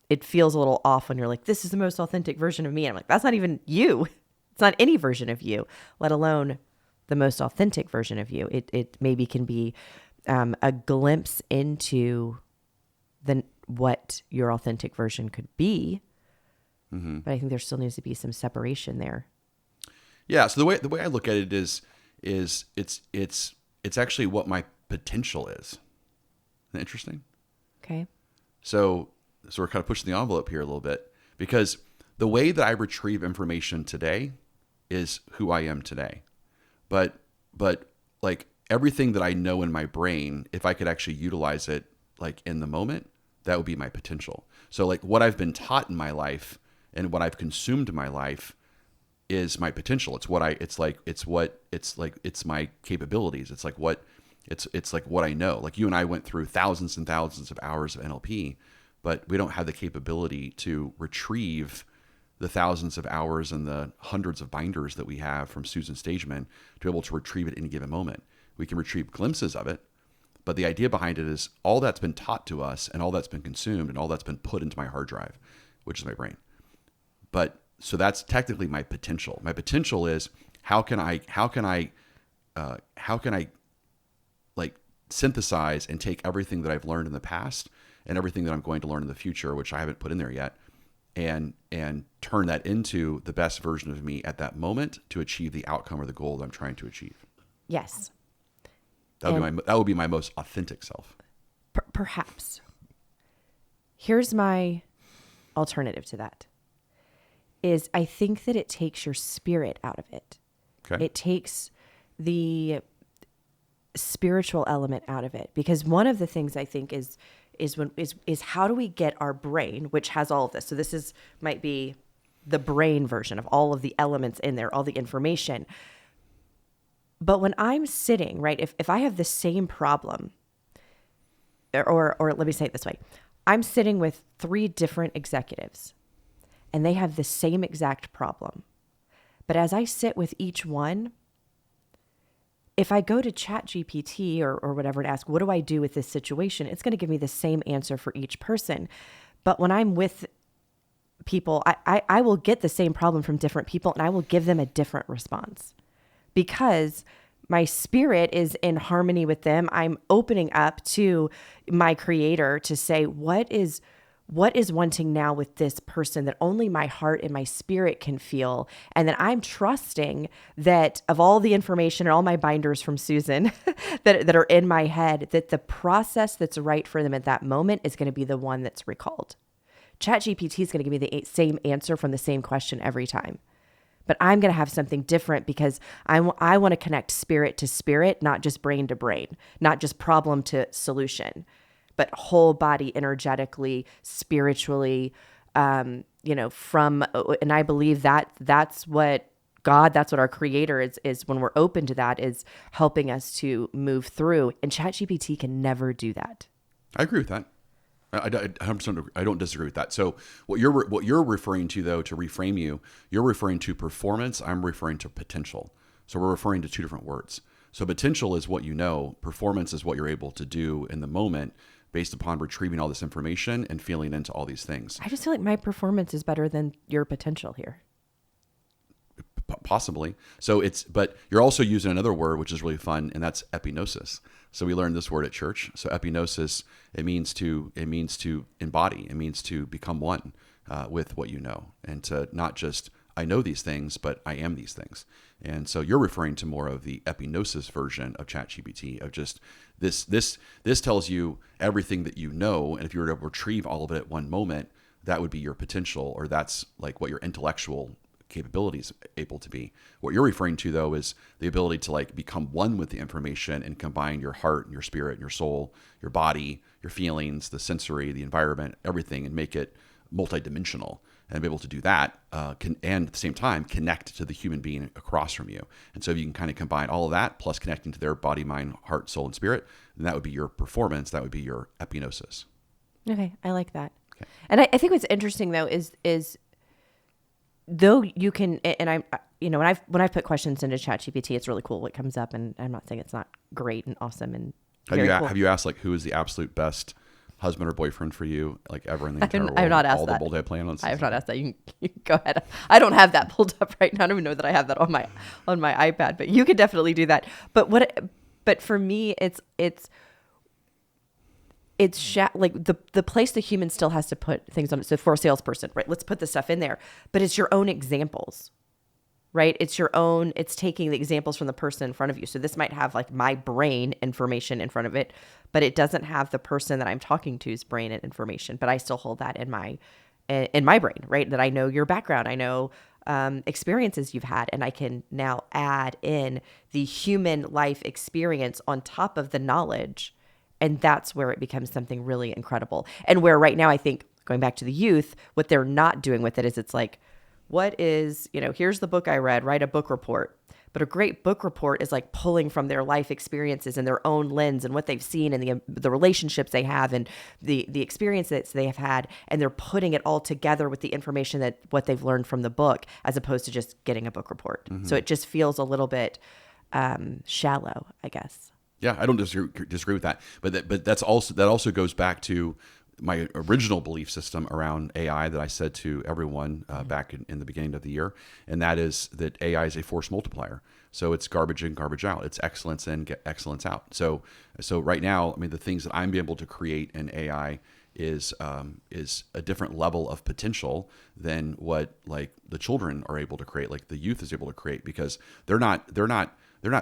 it feels a little off when you're like, this is the most authentic version of me. And I'm like, that's not even you. It's not any version of you, let alone the most authentic version of you. It maybe can be a glimpse into what your authentic version could be. Mm-hmm. But I think there still needs to be some separation there. Yeah. So the way I look at it is it's actually what my potential is. Isn't that interesting? Okay. So we're kind of pushing the envelope here a little bit, because the way that I retrieve information today is who I am today. But like everything that I know in my brain, if I could actually utilize it like in the moment, that would be my potential. So like what I've been taught in my life and what I've consumed in my life is my potential. It's my capabilities. It's like what I know. Like you and I went through thousands and thousands of hours of NLP, but we don't have the capability to retrieve the thousands of hours and the hundreds of binders that we have from Susan Stageman to be able to retrieve it at any given moment. We can retrieve glimpses of it, but the idea behind it is all that's been taught to us and all that's been consumed and all that's been put into my hard drive, which is my brain. But so that's technically my potential. My potential is how can I like synthesize and take everything that I've learned in the past and everything that I'm going to learn in the future, which I haven't put in there yet, and turn that into the best version of me at that moment to achieve the outcome or the goal that I'm trying to achieve. Yes. That would be my most authentic self. Perhaps. Here's my alternative to that. Is I think that it takes your spirit out of it. Okay. It takes the spiritual element out of it, because one of the things I think is how do we get our brain, which has all of this. So this might be the brain version of all of the elements in there, all the information. But when I'm sitting, right, if I have the same problem, or let me say it this way, I'm sitting with 3 different executives and they have the same exact problem. But as I sit with each one, if I go to ChatGPT or whatever and ask, what do I do with this situation? It's going to give me the same answer for each person. But when I'm with people, I will get the same problem from different people and I will give them a different response because my spirit is in harmony with them. I'm opening up to my creator to say, what is wanting now with this person that only my heart and my spirit can feel. And then I'm trusting that of all the information and all my binders from Susan that are in my head, that the process that's right for them at that moment is going to be the one that's recalled. ChatGPT is going to give me the same answer from the same question every time. But I'm going to have something different because I want to connect spirit to spirit, not just brain to brain, not just problem to solution, but whole body, energetically, spiritually, and I believe that's what God, that's what our creator is when we're open to that, is helping us to move through. And ChatGPT can never do that. I agree with that. I don't disagree with that. So what you're referring to, though, to reframe you're referring to performance. I'm referring to potential. So we're referring to 2 different words. So potential is what you know. Performance is what you're able to do in the moment based upon retrieving all this information and feeling into all these things. I just feel like my performance is better than your potential here. Possibly. So but you're also using another word, which is really fun, and that's epignosis. So we learned this word at church. So epignosis, it means to embody. It means to become one with what you know, and to not just I know these things, but I am these things. And so you're referring to more of the epignosis version of ChatGPT, of just this tells you everything that you know, and if you were to retrieve all of it at one moment, that would be your potential, or that's like what your intellectual capabilities able to be. What you're referring to, though, is the ability to like become one with the information and combine your heart and your spirit and your soul, your body, your feelings, the sensory, the environment, everything, and make it multidimensional. And be able to do that and at the same time connect to the human being across from you. And so if you can kind of combine all of that plus connecting to their body, mind, heart, soul, and spirit, then that would be your performance. That would be your epignosis. Okay, I like that. Okay. And I think what's interesting, though, is though you can, and I'm, when I've put questions into ChatGPT, it's really cool what comes up, and I'm not saying it's not great and awesome and very cool. Have you asked like who is the absolute best husband or boyfriend for you, like ever in the entire world? I've not asked all that. the multi-planets. I have not asked that. You can go ahead. I don't have that pulled up right now. I don't even know that I have that on my iPad, but you could definitely do that. But for me, it's like the place the human still has to put things on it. So for a salesperson, right? Let's put the stuff in there, but it's your own examples, right? It's taking the examples from the person in front of you. So this might have like my brain information in front of it, but it doesn't have the person that I'm talking to's brain and information, but I still hold that in my brain, right? That I know your background. I know experiences you've had, and I can now add in the human life experience on top of the knowledge. And that's where it becomes something really incredible. And where right now, I think, going back to the youth, what they're not doing with it is it's like, what is, here's the book I read, write a book report. But a great book report is like pulling from their life experiences and their own lens and what they've seen and the relationships they have and the experiences they have had. And they're putting it all together with the information that what they've learned from the book, as opposed to just getting a book report. Mm-hmm. So it just feels a little bit shallow, I guess. Yeah, I don't disagree with that, but that also goes back to my original belief system around AI that I said to everyone back in the beginning of the year, and that is that AI is a force multiplier. So it's garbage in, garbage out. It's excellence in, get excellence out. So right now, I mean, the things that I'm able to create in AI is a different level of potential than what like the children are able to create, like the youth is able to create, because they're not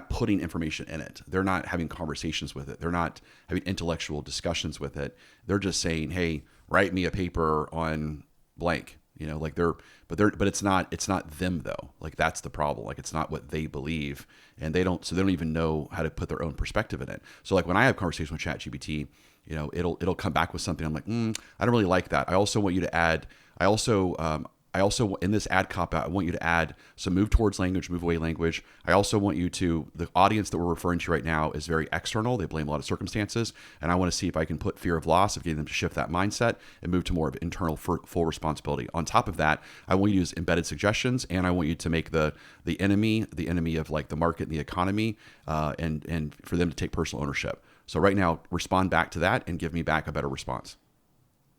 putting information in it. They're not having conversations with it. They're not having intellectual discussions with it. They're just saying, "Hey, write me a paper on blank." But it's not them though. Like that's the problem. Like it's not what they believe, and they don't even know how to put their own perspective in it. So like when I have conversations with ChatGPT, it'll come back with something. I'm like, I don't really like that. I also want you to add. I also, in this ad copy, I want you to add some move towards language, move away language. I also want you to, the audience that we're referring to right now is very external. They blame a lot of circumstances. And I want to see if I can put fear of loss, of getting them to shift that mindset and move to more of internal full responsibility. On top of that, I want you to use embedded suggestions, and I want you to make the enemy of like the market and the economy, and for them to take personal ownership. So right now, respond back to that and give me back a better response.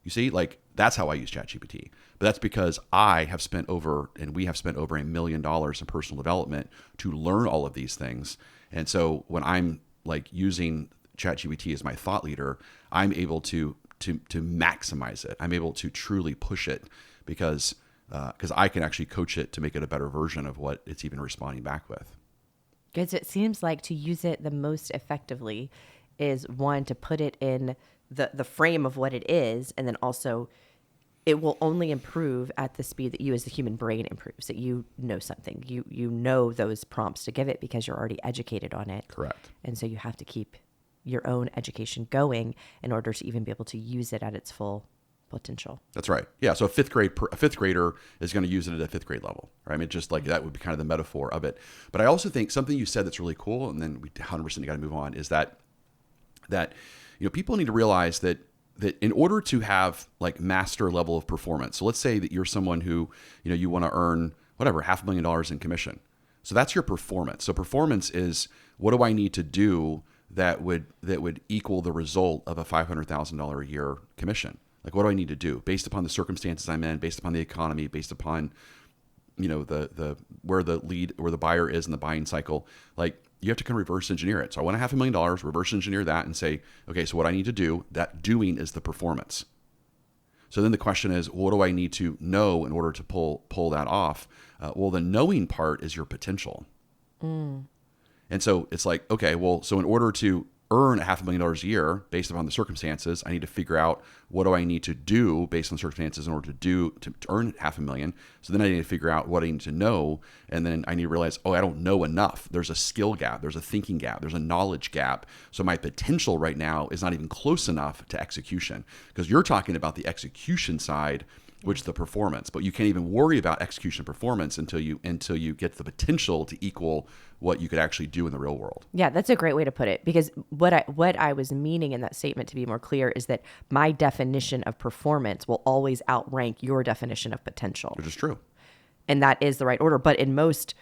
You see, like that's how I use ChatGPT. But that's because we have spent over $1 million in personal development to learn all of these things. And so when I'm like using ChatGPT as my thought leader, I'm able to maximize it. I'm able to truly push it because I can actually coach it to make it a better version of what it's even responding back with. Because it seems like to use it the most effectively is one, to put it in the frame of what it is, and then also it will only improve at the speed that you as the human brain improves, that you know something. You know those prompts to give it because you're already educated on it. Correct. And so you have to keep your own education going in order to even be able to use it at its full potential. That's right. Yeah. So a fifth grader is going to use it at a fifth grade level, right? I mean, just like that would be kind of the metaphor of it. But I also think something you said that's really cool, and then we 100% got to move on, is that people need to realize that in order to have like master level of performance, so let's say that you're someone who, you want to earn whatever, $500,000 in commission. So that's your performance. So performance is, what do I need to do that would equal the result of a $500,000 a year commission? Like, what do I need to do based upon the circumstances I'm in, based upon the economy, based upon, the where the buyer is in the buying cycle? Like, you have to kind of reverse engineer it. So I want $500,000, reverse engineer that and say, okay, so what I need to do, that doing is the performance. So then the question is, what do I need to know in order to pull that off? Well, the knowing part is your potential. And so it's like, okay, well, so in order to earn $500,000 a year based upon the circumstances, I need to figure out what do I need to do based on the circumstances in order to earn $500,000. So then I need to figure out what I need to know, and then I need to realize, I don't know enough. There's a skill gap, there's a thinking gap, there's a knowledge gap. So my potential right now is not even close enough to execution, because you're talking about the execution side, which is the performance, but you can't even worry about execution performance until you get the potential to equal what you could actually do in the real world. Yeah, that's a great way to put it, because what I was meaning in that statement, to be more clear, is that my definition of performance will always outrank your definition of potential. Which is true. and that is the right order. But in most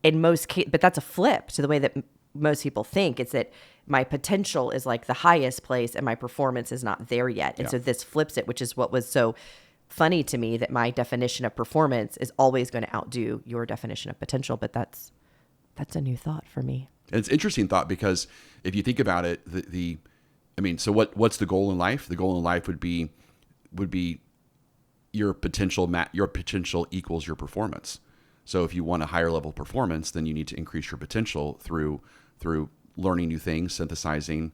cases, but that's a flip to the way that most people think. It's that my potential is like the highest place and my performance is not there yet. And so this flips it, which is what was so funny to me, that my definition of performance is always going to outdo your definition of potential. But that's a new thought for me. And it's an interesting thought, because if you think about it, so what's the goal in life? The goal in life would be your potential equals your performance. So if you want a higher level performance, then you need to increase your potential through learning new things, synthesizing,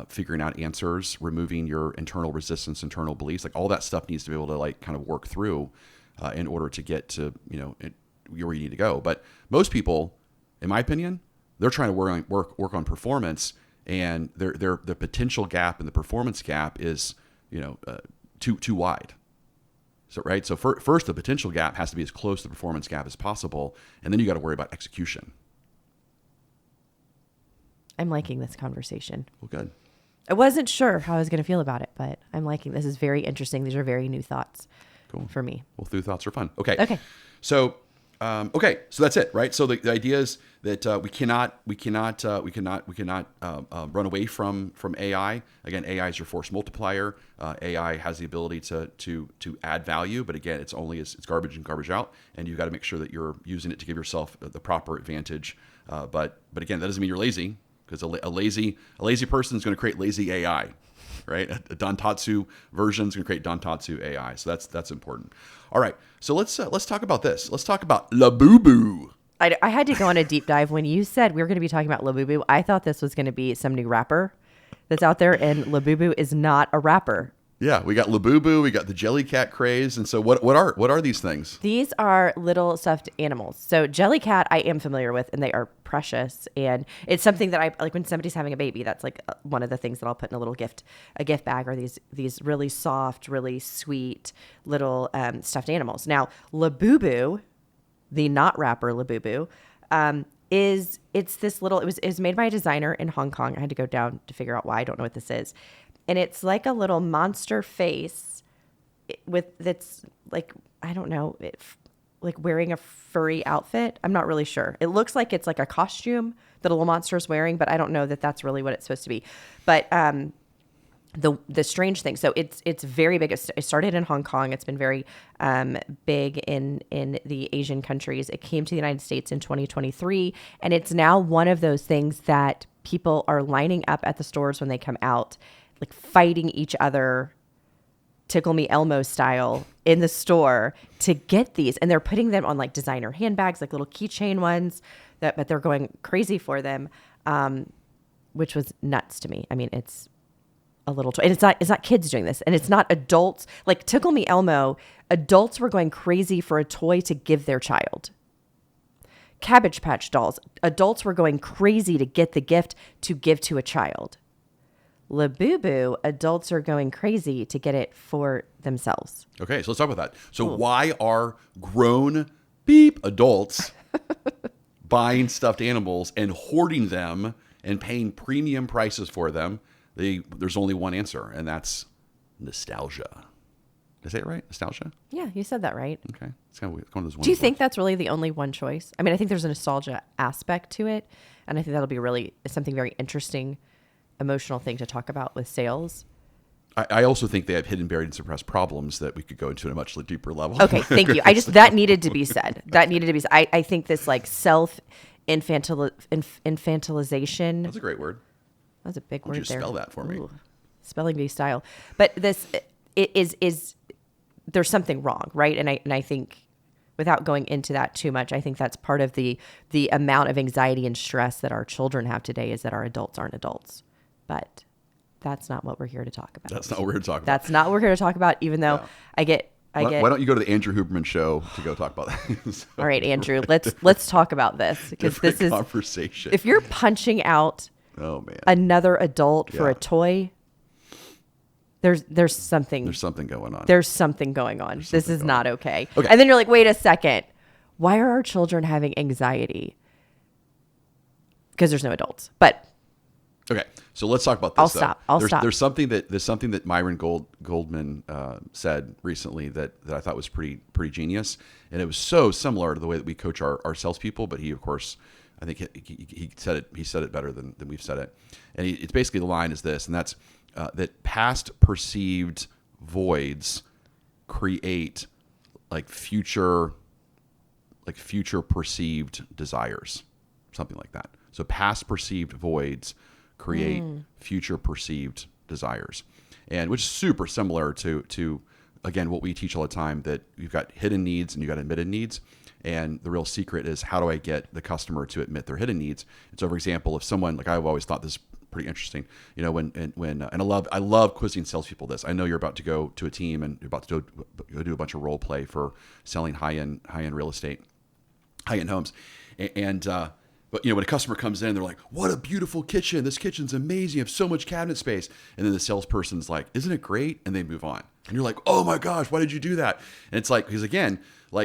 figuring out answers, removing your internal resistance, internal beliefs. Like all that stuff needs to be able to like kind of work through in order to get to where you need to go. But most people, in my opinion, they're trying to work on performance, and the potential gap and the performance gap is too wide. So right. So first, the potential gap has to be as close to the performance gap as possible, and then you got to worry about execution. I'm liking this conversation. Well, good. I wasn't sure how I was going to feel about it, but I'm liking this. Is very interesting. These are very new thoughts for me. Well, new thoughts are fun. Okay. So, so that's it, right? So the idea is that we cannot run away from AI. Again, AI is your force multiplier. AI has the ability to add value, but again, it's garbage in, garbage out, and you've got to make sure that you're using it to give yourself the proper advantage. But again, that doesn't mean you're lazy, because a lazy person is going to create lazy AI. Right, a Dantatsu version is going to create Dantatsu AI, so that's important. All right, so let's talk about this. Let's talk about Labubu. I had to go on a deep dive when you said we were going to be talking about Labubu. I thought this was going to be some new rapper that's out there, and Labubu is not a rapper. Yeah, we got Labubu, we got the Jellycat craze, and so what are these things? These are little stuffed animals. So Jellycat, I am familiar with, and they are precious, and it's something that I like when somebody's having a baby. That's like one of the things that I'll put in a gift bag, are these really soft, really sweet little stuffed animals. Now Labubu, the not rapper Labubu, it's this little. It was made by a designer in Hong Kong. I had to go down to figure out why. I don't know what this is. And it's like a little monster face that's like, I don't know, like wearing a furry outfit. I'm not really sure. It looks like it's like a costume that a little monster is wearing, but I don't know that that's really what it's supposed to be. But the strange thing, so it's very big. It started in Hong Kong. It's been very big in the Asian countries. It came to the United States in 2023, and it's now one of those things that people are lining up at the stores when they come out, like fighting each other, Tickle Me Elmo style, in the store to get these. And they're putting them on like designer handbags, like little keychain ones, but they're going crazy for them, which was nuts to me. I mean, it's a little toy. And it's not kids doing this, and it's not adults. Like Tickle Me Elmo, adults were going crazy for a toy to give their child. Cabbage Patch Dolls, adults were going crazy to get the gift to give to a child. Labubu, adults are going crazy to get it for themselves. Okay, so let's talk about that. So why are grown adults buying stuffed animals and hoarding them and paying premium prices for them? There's only one answer, and that's nostalgia. Did I say it right? Nostalgia? Yeah, you said that right. Okay. It's kind of one of those. Do you think that's really the only one choice? I mean, I think there's a nostalgia aspect to it, and I think that'll be really something very interesting, emotional thing to talk about with sales. I also think they have hidden, buried, and suppressed problems that we could go into at a much deeper level. Okay, thank you. That needed to be said. I think this like infantilization. That's a great word. That's a big word there. Would you spell that for me? Ooh, spelling bee style. But this is there's something wrong, right? And I think, without going into that too much, I think that's part of the amount of anxiety and stress that our children have today, is that our adults aren't adults. But that's not what we're here to talk about. That's not what we're here to talk about. That's not what we're here to talk about, even though I get. Why don't you go to the Andrew Huberman show to go talk about that? So, all right, Andrew, let's talk about this, because this is conversation. If you're punching out another adult for a toy, there's something going on. There's something going on. This is not okay. And then you're like, wait a second. Why are our children having anxiety? Because there's no adults. But Okay, so let's talk about this. I'll stop. There's something that Myron Goldman said recently that I thought was pretty genius, and it was so similar to the way that we coach our salespeople. But he, of course, I think he said it better than we've said it. And it's basically, the line is this, and that's that past perceived voids create future perceived desires, something like that. So past perceived voids create future perceived desires, and which is super similar to again what we teach all the time, that you've got hidden needs and you've got admitted needs, and the real secret is, how do I get the customer to admit their hidden needs? And so, for example, if someone, I've always thought this is pretty interesting, when I love quizzing salespeople this. I know you're about to go to a team and you're about to go do a bunch of role play for selling high end real estate, high end homes, and but when a customer comes in, they're like, "What a beautiful kitchen! This kitchen's amazing. You have so much cabinet space." And then the salesperson's like, "Isn't it great?" And they move on. And you're like, "Oh my gosh, why did you do that?" And it's because again,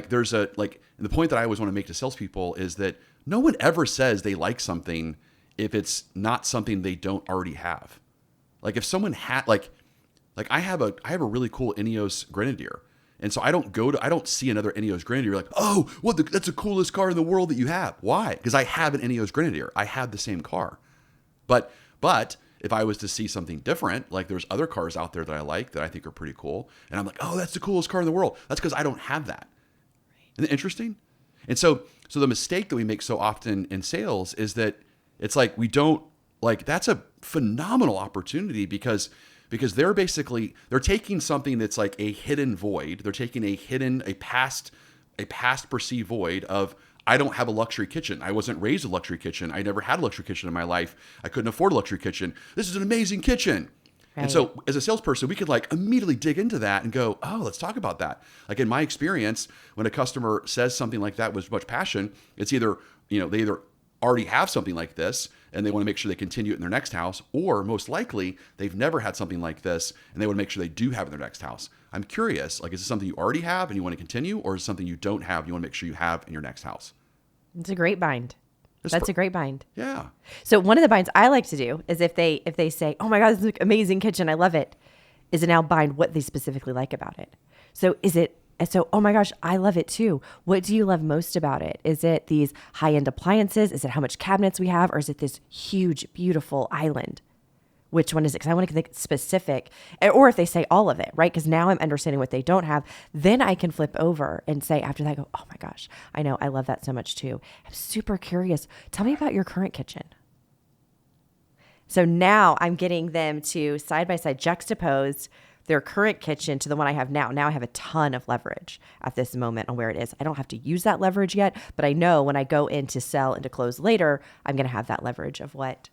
there's and the point that I always want to make to salespeople is that no one ever says they like something if it's not something they don't already have. If someone had I have a really cool Ineos Grenadier. And so I don't see another Ineos Grenadier like, "Oh, that's the coolest car in the world that you have." Why? Because I have an Ineos Grenadier. I have the same car. But if I was to see something different, there's other cars out there that I like that I think are pretty cool, and I'm like, "Oh, that's the coolest car in the world." That's because I don't have that. Isn't it interesting? And so the mistake that we make so often in sales is that it's we don't that's a phenomenal opportunity, because they're taking something that's a hidden void. They're taking a past perceived void of, I don't have a luxury kitchen. I wasn't raised a luxury kitchen. I never had a luxury kitchen in my life. I couldn't afford a luxury kitchen. This is an amazing kitchen. Right. And so as a salesperson, we could immediately dig into that and go, "Oh, let's talk about that." In my experience, when a customer says something like that with much passion, it's either, they either already have something like this and they want to make sure they continue it in their next house, or most likely they've never had something like this and they want to make sure they do have it in their next house. I'm curious, is this something you already have and you want to continue, or is it something you don't have and you want to make sure you have in your next house? It's a great bind. That's a great bind. Yeah. So one of the binds I like to do is if they say, "Oh my God, this is an amazing kitchen, I love it," is to now bind what they specifically like about it. So "Oh my gosh, I love it too. What do you love most about it? Is it these high-end appliances? Is it how much cabinets we have? Or is it this huge, beautiful island? Which one is it?" Because I want to get specific. Or if they say all of it, right? Because now I'm understanding what they don't have. Then I can flip over and say after that, I go, "Oh my gosh, I know. I love that so much too. I'm super curious. Tell me about your current kitchen." So now I'm getting them to side by side juxtapose their current kitchen to the one I have now. Now I have a ton of leverage at this moment on where it is. I don't have to use that leverage yet, but I know when I go in to sell and to close later, I'm going to have that leverage of what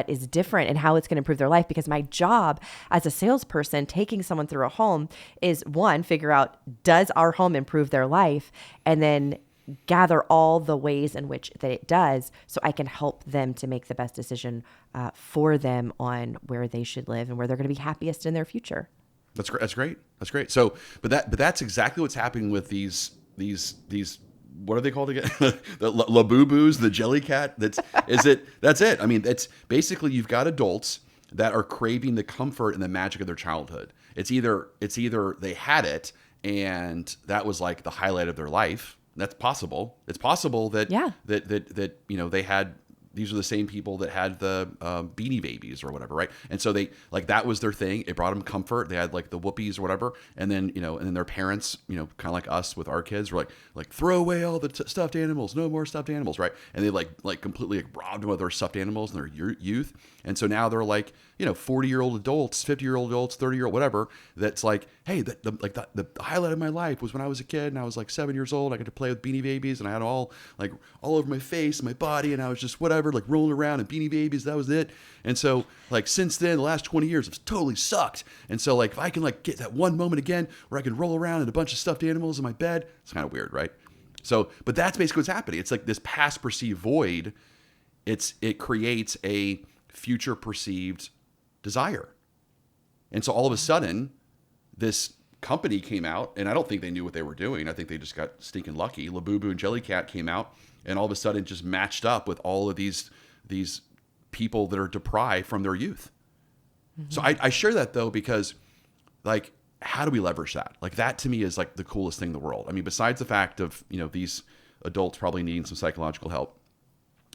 is different and how it's going to improve their life. Because my job as a salesperson taking someone through a home is, one, figure out, does our home improve their life? And then gather all the ways in which that it does, so I can help them to make the best decision for them on where they should live and where they're going to be happiest in their future. That's great. So, but that's exactly what's happening with these what are they called again? The Labubu's, the Jellycat. That's it. I mean, that's basically, you've got adults that are craving the comfort and the magic of their childhood. It's either they had it and that was the highlight of their life. That's possible. It's possible that they had. These are the same people that had the Beanie Babies or whatever, right? And so they that was their thing. It brought them comfort. They had the Whoopies or whatever, and then and then their parents, kind of like us with our kids, were like throw away all the stuffed animals, no more stuffed animals, right? And they completely robbed them of their stuffed animals in their youth, and so now they're 40-year-old adults, 50-year-old adults, 30-year-old whatever. That's hey, the highlight of my life was when I was a kid and I was 7 years old. I got to play with Beanie Babies and I had all over my face and my body, and I was just whatever, rolling around in Beanie Babies. That was it. And so since then, the last 20 years, it's totally sucked. And so if I can get that one moment again where I can roll around in a bunch of stuffed animals in my bed, it's kind of weird, right? So, but that's basically what's happening. It's this past perceived void. It creates a future perceived desire. And so all of a sudden, this company came out, and I don't think they knew what they were doing. I think they just got stinking lucky. Labubu and Jellycat came out, and all of a sudden just matched up with all of these people that are deprived from their youth. So I share that though, because like, how do we leverage that? Like that to me is like the coolest thing in the world. I mean, besides the fact of, these adults probably needing some psychological help,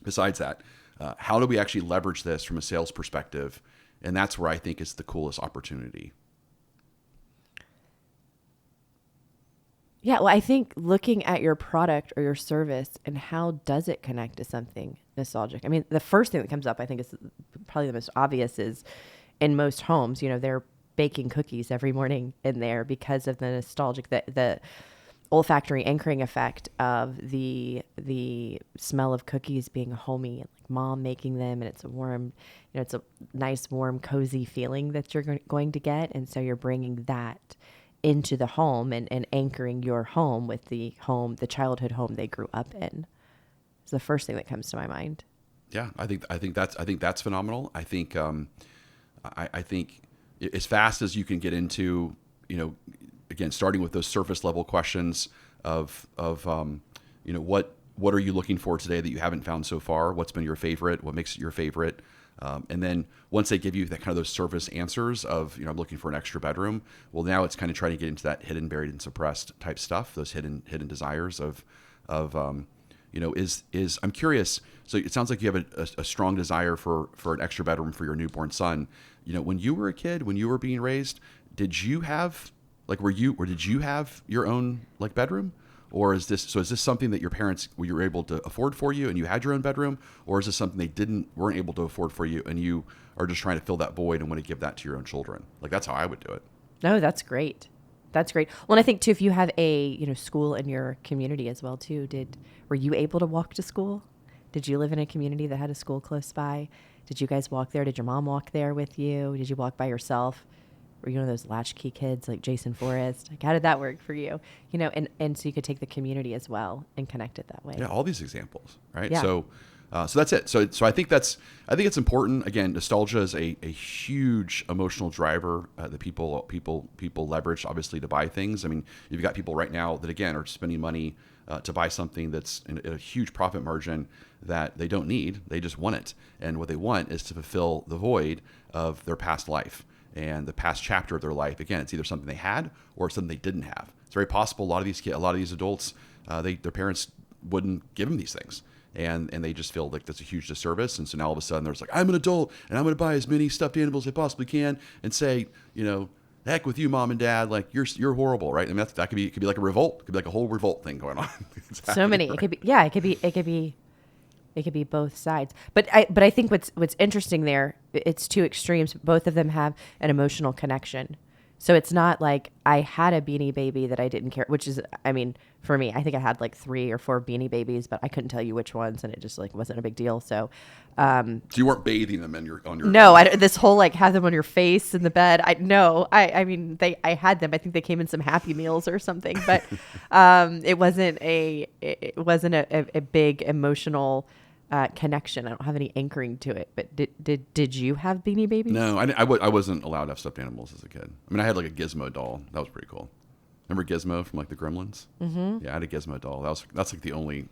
besides that, how do we actually leverage this from a sales perspective? And that's where I think is the coolest opportunity. Yeah, well, I think looking at your product or your service and how does it connect to something nostalgic? I mean, the first thing that comes up, I think is probably the most obvious, is in most homes, they're baking cookies every morning in there because of the nostalgic, the olfactory anchoring effect of the smell of cookies being homey, and like mom making them, and it's a warm, it's a nice, warm, cozy feeling that you're going to get. And so you're bringing that into the home and anchoring your home with the childhood home they grew up in. It's the first thing that comes to my mind. Yeah, I think that's phenomenal. I think I think as fast as you can get into, again, starting with those surface level questions of what are you looking for today that you haven't found so far? What's been your favorite? What makes it your favorite? And then once they give you that kind of those surface answers of, I'm looking for an extra bedroom. Well, now it's kind of trying to get into that hidden, buried, and suppressed type stuff. Those hidden desires of is I'm curious. So it sounds like you have a strong desire for an extra bedroom for your newborn son. When you were a kid, when you were being raised, did you have did you have your own like bedroom? Or is this something that your parents were able to afford for you and you had your own bedroom? Or is this something they weren't able to afford for you and you are just trying to fill that void and want to give that to your own children? Like, that's how I would do it. No, that's great. That's great. Well, and I think too, if you have a, school in your community as well too, were you able to walk to school? Did you live in a community that had a school close by? Did you guys walk there? Did your mom walk there with you? Did you walk by yourself? Were you one of those latchkey kids like Jason Forrest? Like, how did that work for you? And so you could take the community as well and connect it that way. Yeah, all these examples, right? Yeah. So that's it. So I think it's important. Again, nostalgia is a huge emotional driver that people leverage, obviously, to buy things. I mean, you've got people right now that again are spending money to buy something that's in a huge profit margin that they don't need. They just want it, and what they want is to fulfill the void of their past life. And the past chapter of their life. Again, it's either something they had or something they didn't have. It's very possible a lot of these adults, their parents wouldn't give them these things, and they just feel like that's a huge disservice. And so now all of a sudden, there's like, I'm an adult and I'm going to buy as many stuffed animals as I possibly can, and say, heck with you, mom and dad, like you're horrible, right? I mean, that could be like a revolt. It could be like a whole revolt thing going on. So many. Right? It could be both sides. But I think what's interesting there, it's two extremes. Both of them have an emotional connection. So it's not like I had a Beanie Baby that I didn't care, which is, I mean, for me, I think I had like 3 or 4 Beanie Babies, but I couldn't tell you which ones, and it just like wasn't a big deal. So you weren't bathing them on your no, this whole like have them on your face in the bed. I mean, I had them. I think they came in some Happy Meals or something, but it wasn't a big emotional connection. I don't have any anchoring to it. But did you have Beanie Babies? No, I wasn't allowed to have stuffed animals as a kid. I mean, I had like a Gizmo doll. That was pretty cool. Remember Gizmo from like the Gremlins? Mm-hmm. Yeah, I had a Gizmo doll. That's like the only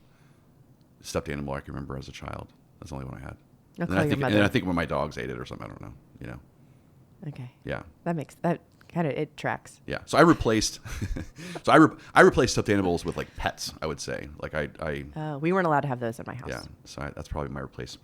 stuffed animal I can remember as a child. That's the only one I had. And I think when my dogs ate it or something, I don't know. Okay. Yeah. That kind of, it tracks. Yeah. So I replaced I replaced stuffed animals with like pets, I would say. Like we weren't allowed to have those in my house. Yeah. So that's probably my replace.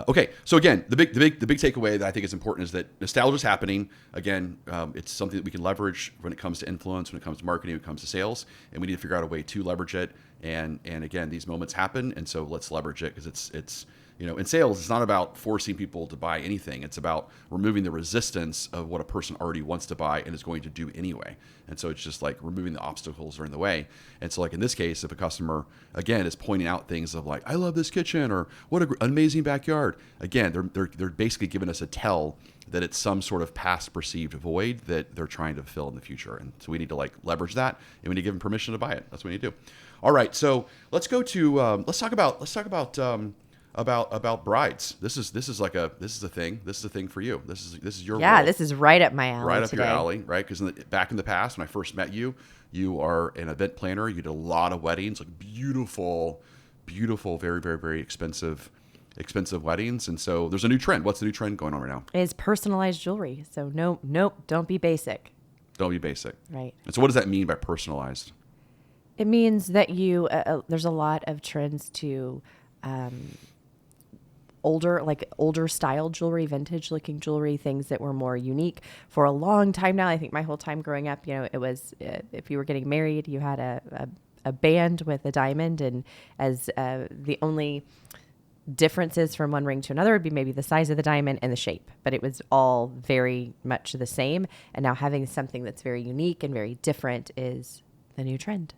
Okay. So again, the big takeaway that I think is important is that nostalgia is happening. Again, it's something that we can leverage when it comes to influence, when it comes to marketing, when it comes to sales, and we need to figure out a way to leverage it. And again, these moments happen, and so let's leverage it, because it's in sales, it's not about forcing people to buy anything. It's about removing the resistance of what a person already wants to buy and is going to do anyway. And so it's just like removing the obstacles that are in the way. And so like in this case, if a customer, again, is pointing out things of like, I love this kitchen, or what an amazing backyard. Again, they're basically giving us a tell that it's some sort of past perceived void that they're trying to fill in the future. And so we need to like leverage that, and we need to give them permission to buy it. That's what we need to do. All right. So let's go to, let's talk about brides. This is a thing. This is a thing for you. This is your world. This is right up my alley. Right up today. your alley, right? Because back in the past, when I first met you, you are an event planner. You did a lot of weddings, like beautiful, very, very, very expensive expensive weddings. And so there's a new trend. What's the new trend going on right now? Is personalized jewelry. So nope, don't be basic. Don't be basic. Right. And so what does that mean by personalized? It means that there's a lot of trends to older style jewelry, vintage looking jewelry, things that were more unique. For a long time now, I think my whole time growing up, it was if you were getting married, you had a band with a diamond, and as the only differences from one ring to another would be maybe the size of the diamond and the shape, but it was all very much the same. And now having something that's very unique and very different is the new trend.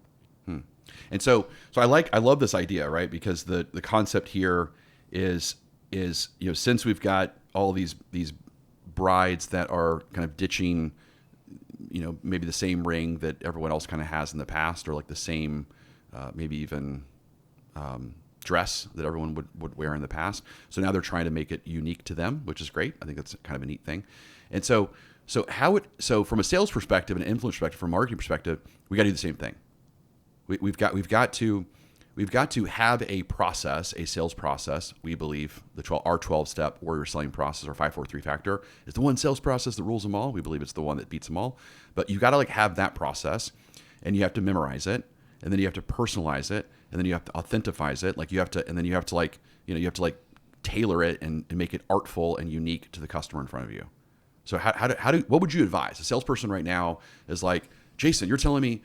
And so I love this idea, right? Because the concept here is since we've got all these brides that are kind of ditching, maybe the same ring that everyone else kind of has in the past, or like the same, maybe even dress that everyone would wear in the past. So now they're trying to make it unique to them, which is great. I think that's kind of a neat thing. And so from a sales perspective, an influence perspective, from a marketing perspective, we got to do the same thing. We've got to have a process, a sales process. We believe our 12-step warrior selling process, our 5-4-3 factor, is the one sales process that rules them all. We believe it's the one that beats them all. But you got to have that process, and you have to memorize it, and then you have to personalize it, and then you have to authentize it. You have to tailor it and make it artful and unique to the customer in front of you. So what would you advise? A salesperson right now is like, Jason, you're telling me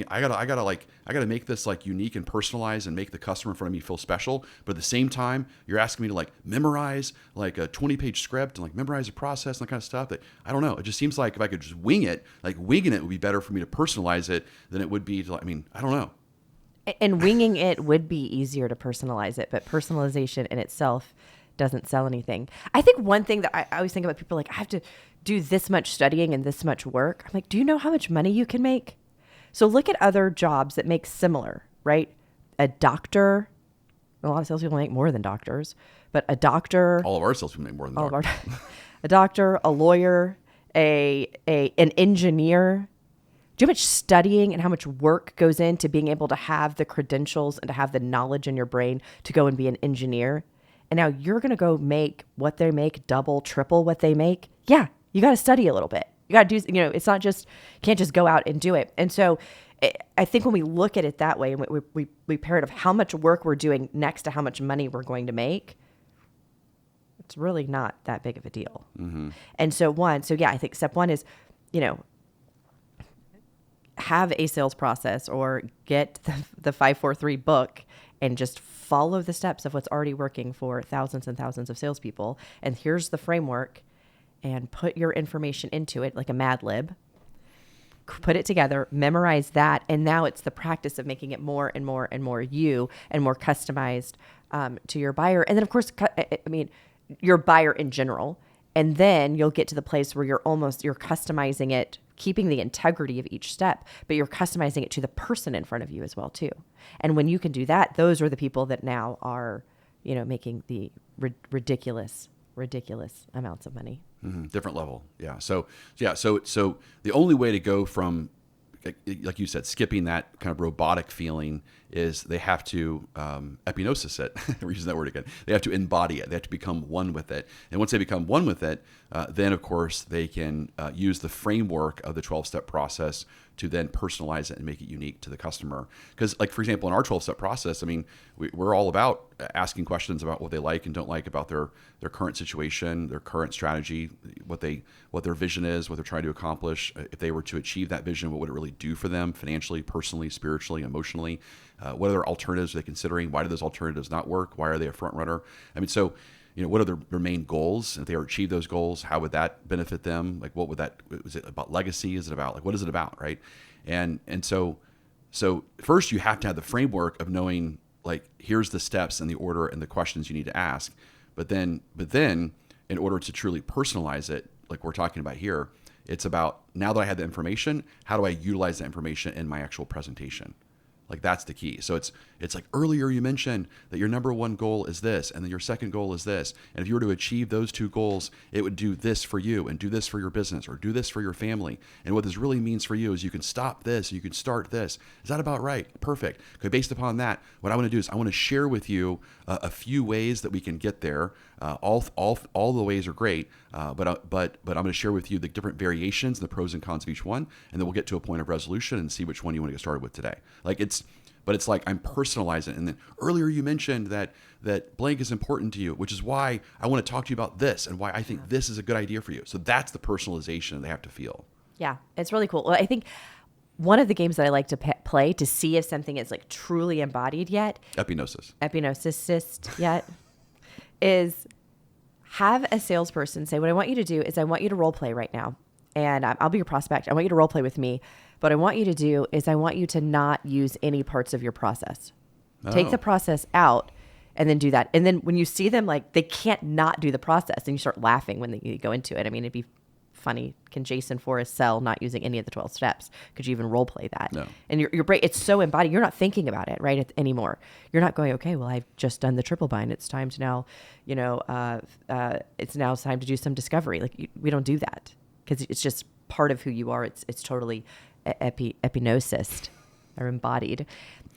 I gotta make this unique and personalized and make the customer in front of me feel special. But at the same time, you're asking me to memorize a 20-page script and memorize a process and that kind of stuff. That I don't know. It just seems like if I could just wing it, winging it would be better for me to personalize it than it would be to. I don't know. And winging it would be easier to personalize it, but personalization in itself doesn't sell anything. I think one thing that I always think about, people I have to do this much studying and this much work. I'm like, do you know how much money you can make? So look at other jobs that make similar, right? A doctor, a lot of salespeople make more than doctors, but a doctor. All of our salespeople make more than doctors. A doctor, a lawyer, an engineer. Do you know how much studying and how much work goes into being able to have the credentials and to have the knowledge in your brain to go and be an engineer? And now you're going to go make what they make, double, triple what they make. Yeah, you got to study a little bit. You got to do, it's not just, can't just go out and do it. And so I think when we look at it that way, and we pair it of how much work we're doing next to how much money we're going to make, it's really not that big of a deal. Mm-hmm. And so I think step one is, have a sales process or get the 5-4-3 book and just follow the steps of what's already working for thousands and thousands of salespeople. And here's the framework, and put your information into it like a Mad Lib. Put it together, memorize that, and now it's the practice of making it more and more and more you and more customized to your buyer. And then, of course, your buyer in general. And then you'll get to the place where you're customizing it, keeping the integrity of each step, but you're customizing it to the person in front of you as well too. And when you can do that, those are the people that now are, making the ridiculous amounts of money. Mm-hmm. Different level. Yeah. So the only way to go from, like you said, skipping that kind of robotic feeling is they have to epignosis it. We're using that word again. They have to embody it. They have to become one with it. And once they become one with it, then of course they can use the framework of the 12-step process to then personalize it and make it unique to the customer. Because, for example, in our 12-step process, we're all about asking questions about what they like and don't like about their current situation, their current strategy, what their vision is, what they're trying to accomplish. If they were to achieve that vision, what would it really do for them financially, personally, spiritually, emotionally? What other alternatives are they considering? Why do those alternatives not work? Why are they a front runner? What are their main goals? If they achieve those goals, how would that benefit them? Is it about legacy? Is it about, what is it about, right? And so first you have to have the framework of knowing, here's the steps and the order and the questions you need to ask. But then in order to truly personalize it, like we're talking about here, it's about, now that I have the information, how do I utilize that information in my actual presentation? Like that's the key. So it's like earlier you mentioned that your number one goal is this, and then your second goal is this. And if you were to achieve those two goals, it would do this for you and do this for your business or do this for your family. And what this really means for you is you can stop this, you can start this. Is that about right? Perfect. Okay, based upon that, what I want to do is I want to share with you a few ways that we can get there. All the ways are great, but I'm going to share with you the different variations and the pros and cons of each one, and then we'll get to a point of resolution and see which one you want to get started with today. But it's like I'm personalizing it. And then earlier you mentioned that blank is important to you, which is why I want to talk to you about this and why I think this is a good idea for you. So that's the personalization they have to feel. Yeah, it's really cool. Well, I think one of the games that I like to play to see if something is like truly embodied yet, epinosis yet, is have a salesperson say, what I want you to do is I want you to role play right now. And I'll be your prospect. I want you to role play with me. But what I want you to do is I want you to not use any parts of your process. Oh. Take the process out and then do that. And then when you see them, like they can't not do the process and you start laughing when you go into it. I mean, it'd be funny. Can Jason Forrest sell not using any of the 12 steps? Could you even role play that? No. And your brain, it's so embodied. You're not thinking about it, right? Anymore. You're not going, okay, well, I've just done the triple bind. It's time to now, it's time to do some discovery. Like we don't do that because it's just part of who you are. It's totally epinosis or embodied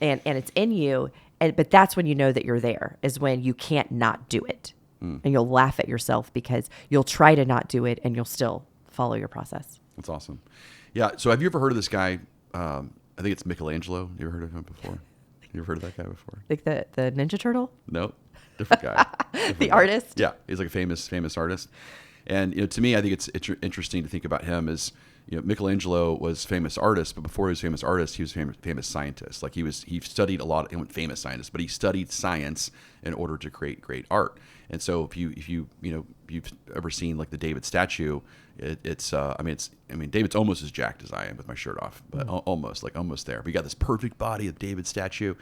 and it's in you. But that's when you know that you're there is when you can't not do it. And you'll laugh at yourself because you'll try to not do it and you'll still follow your process. That's awesome. Yeah. So have you ever heard of this guy? I think it's Michelangelo. You ever heard of him before? You ever heard of that guy before? Like the Ninja Turtle? No, different guy. The artist? Yeah. He's like a famous artist. And, to me, I think it's interesting to think about him as, Michelangelo was famous artist, but before he was famous artist, he was famous scientist. Like he studied a lot. He wasn't famous scientist, but he studied science in order to create great art. And so if you've ever seen like the David statue, David's almost as jacked as I am with my shirt off, but almost there. But you got this perfect body of David statue,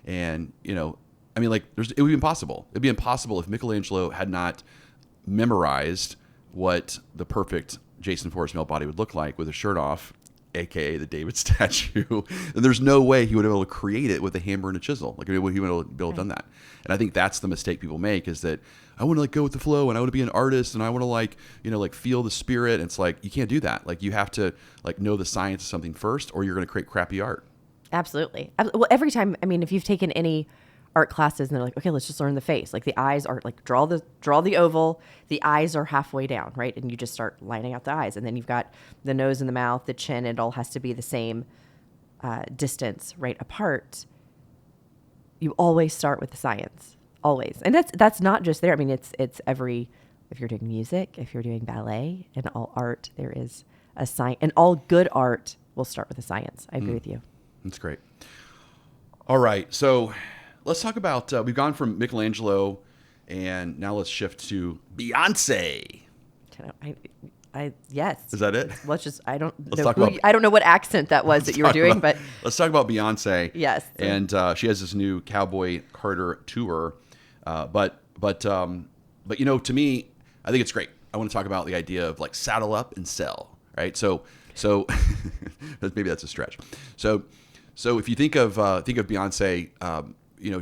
and it would be impossible. It'd be impossible if Michelangelo had not memorized what the perfect Jason Forrest male body would look like with a shirt off, aka the David statue. And there's no way he would have been able to create it with a hammer and a chisel. Like he would have been able to done that. And I think that's the mistake people make is that I want to go with the flow and I want to be an artist and I want to feel the spirit. And it's like you can't do that. Like you have to know the science of something first, or you're going to create crappy art. Absolutely. Well, every time, if you've taken any art classes and they're like, okay, let's just learn the face. Like the eyes are like, draw the oval, the eyes are halfway down, right? And you just start lining out the eyes. And then you've got the nose and the mouth, the chin, it all has to be the same distance right apart. You always start with the science, always. And that's not just there. It's every, if you're doing music, if you're doing ballet, in all art, there is a science, and all good art will start with the science. I agree with you. That's great. All right. So let's talk about, we've gone from Michelangelo and now let's shift to Beyonce. Yes. Is that it? I don't know what accent that was that you were doing, but let's talk about Beyonce. Yes. And she has this new Cowboy Carter tour. But to me, I think it's great. I want to talk about the idea of like saddle up and sell, right? So maybe that's a stretch. So if you think of Beyonce,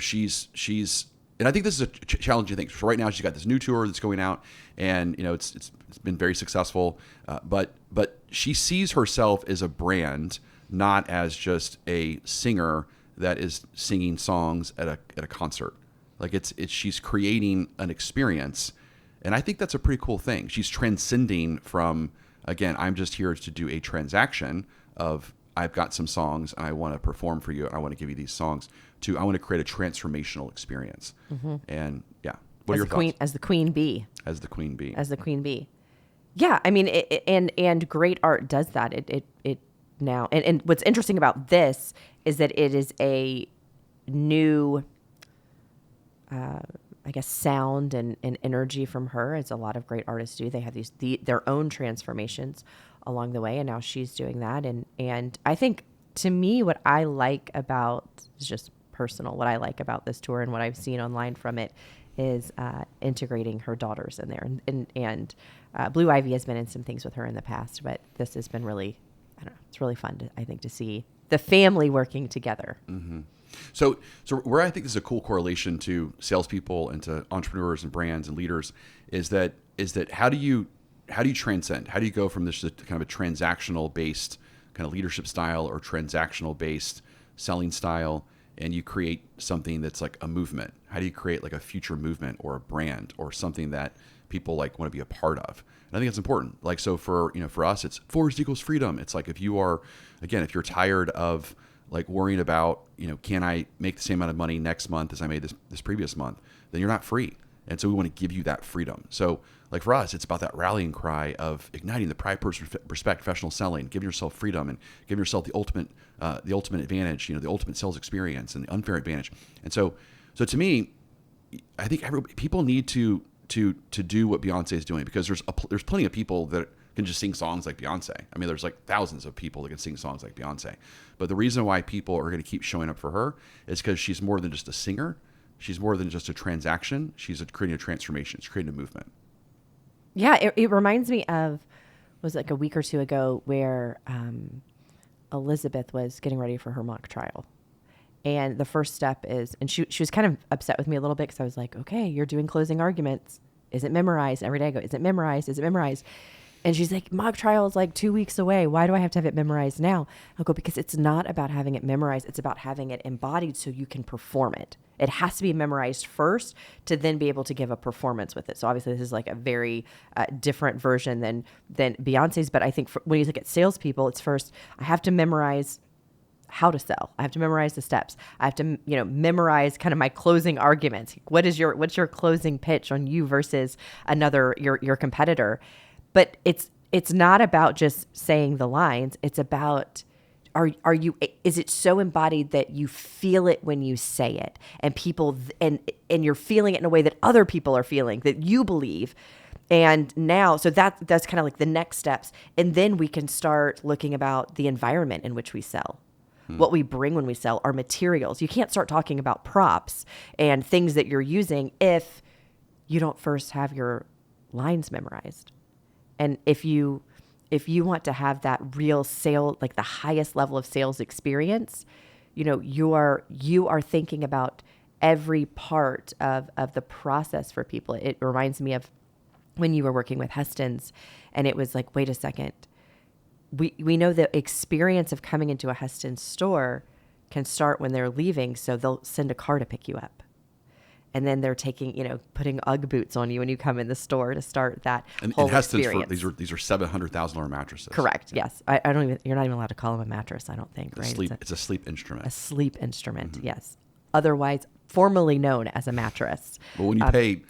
she's, and I think this is a challenging thing. So right now she's got this new tour that's going out, and it's been very successful. But she sees herself as a brand, not as just a singer that is singing songs at a concert. Like she's creating an experience, and I think that's a pretty cool thing. She's transcending from, again, I'm just here to do a transaction of I've got some songs and I want to perform for you and I want to give you these songs, to I want to create a transformational experience. Mm-hmm. And yeah, what are your thoughts? As the queen bee. Yeah, and great art does that. It now, and what's interesting about this is that it is a new, sound and energy from her, as a lot of great artists do. They have their own transformations along the way, and now she's doing that. And I think, to me, what I like about, is just personal, what I like about this tour and what I've seen online from it is integrating her daughters in there. And Blue Ivy has been in some things with her in the past, but this has been really I don't know. It's really fun, I think, to see the family working together. So where I think this is a cool correlation to salespeople and to entrepreneurs and brands and leaders is that how do you transcend? How do you go from this kind of a transactional based kind of leadership style or transactional based selling style, and you create something that's like a movement? How do you create like a future movement or a brand or something that people like want to be a part of? And I think it's important. Like, so for us, it's Forrest equals freedom. It's like, if you're tired of like worrying about, can I make the same amount of money next month as I made this previous month, then you're not free. And so we want to give you that freedom. So like for us, it's about that rallying cry of igniting the pride, respect, professional selling, giving yourself freedom and giving yourself the ultimate advantage, the ultimate sales experience and the unfair advantage. And so to me, I think people need to do what Beyonce is doing, because there's plenty of people that can just sing songs like Beyonce. I mean, there's like thousands of people that can sing songs like Beyonce. But the reason why people are going to keep showing up for her is because she's more than just a singer. She's more than just a transaction. She's creating a transformation. She's creating a movement. Yeah, it reminds me of, was like a week or two ago, where Elizabeth was getting ready for her mock trial. And the first step is, and she was kind of upset with me a little bit, because I was like, okay, you're doing closing arguments. Is it memorized? Every day I go, is it memorized? Is it memorized? And she's like, mock trial is like 2 weeks away. Why do I have to have it memorized now? I'll go, because it's not about having it memorized. It's about having it embodied so you can perform it. It has to be memorized first to then be able to give a performance with it. So obviously this is like a very different version than Beyonce's. But I think when you look at salespeople, it's first, I have to memorize how to sell. I have to memorize the steps. I have to, memorize kind of my closing arguments. What's your closing pitch on you versus your competitor? But it's not about just saying the lines. It's about, is it so embodied that you feel it when you say it, and people, and you're feeling it in a way that other people are feeling, that you believe. And now, so that's kind of like the next steps. And then we can start looking about the environment in which we sell. What we bring when we sell, our materials. You can't start talking about props and things that you're using if you don't first have your lines memorized. And if you want to have that real sale, like the highest level of sales experience, you are thinking about every part of the process for people. It reminds me of when you were working with Heston's, and it was like, wait a second. We know the experience of coming into a Heston's store can start when they're leaving. So they'll send a car to pick you up. And then they're putting Ugg boots on you when you come in the store to start that whole Heston's experience. These are $700,000 mattresses. Correct. Yeah. Yes. I don't even. You're not even allowed to call them a mattress. I don't think. Right. It's a sleep instrument. A sleep instrument. Mm-hmm. Yes. Otherwise, formerly known as a mattress. But when you pay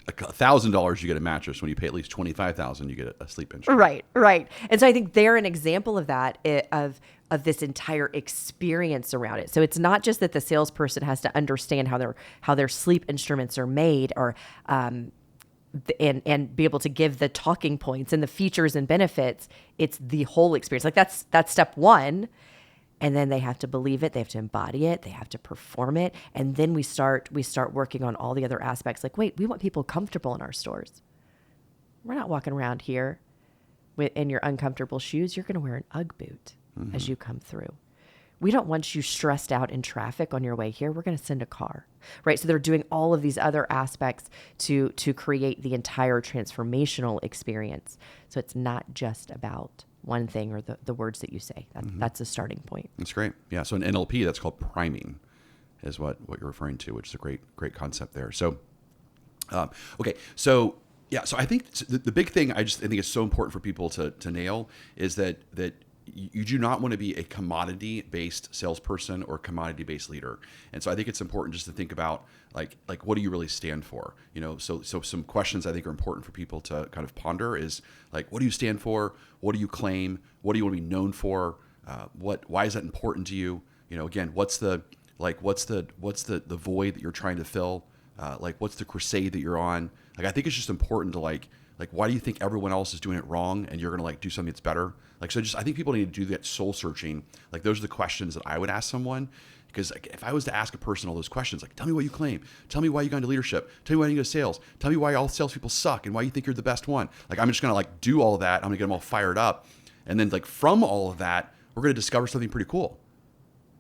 $1,000, you get a mattress. When you pay at least $25,000, you get a sleep instrument. Right. And so I think they're an example of that, of this entire experience around it. So it's not just that the salesperson has to understand how their sleep instruments are made, or and be able to give the talking points and the features and benefits. It's the whole experience. Like that's step one. And then they have to believe it. They have to embody it. They have to perform it. And then we start working on all the other aspects. Like, wait, we want people comfortable in our stores. We're not walking around here in your uncomfortable shoes. You're going to wear an Ugg boot as you come through. We don't want you stressed out in traffic on your way here. We're going to send a car, right? So they're doing all of these other aspects to create the entire transformational experience. So it's not just about one thing or the words that you say. That's a starting point. That's great. Yeah. So in NLP, that's called priming, is what you're referring to, which is a great concept there. So, okay. So yeah. So I think the big thing I think is so important for people to nail is that you do not want to be a commodity-based salesperson or commodity-based leader. And so I think it's important just to think about like what do you really stand for? So some questions I think are important for people to kind of ponder is like, what do you stand for? What do you claim? What do you want to be known for? Why is that important to you? Again, what's the void that you're trying to fill? What's the crusade that you're on? Like, I think it's just important to like, why do you think everyone else is doing it wrong and you're going to do something that's better? I think people need to do that soul searching. Like, those are the questions that I would ask someone, because if I was to ask a person all those questions, like, tell me what you claim, tell me why you got into leadership, tell me why you go to sales, tell me why all salespeople suck and why you think you're the best one. Like, I'm just going to do all of that. I'm going to get them all fired up. And then like from all of that, we're going to discover something pretty cool,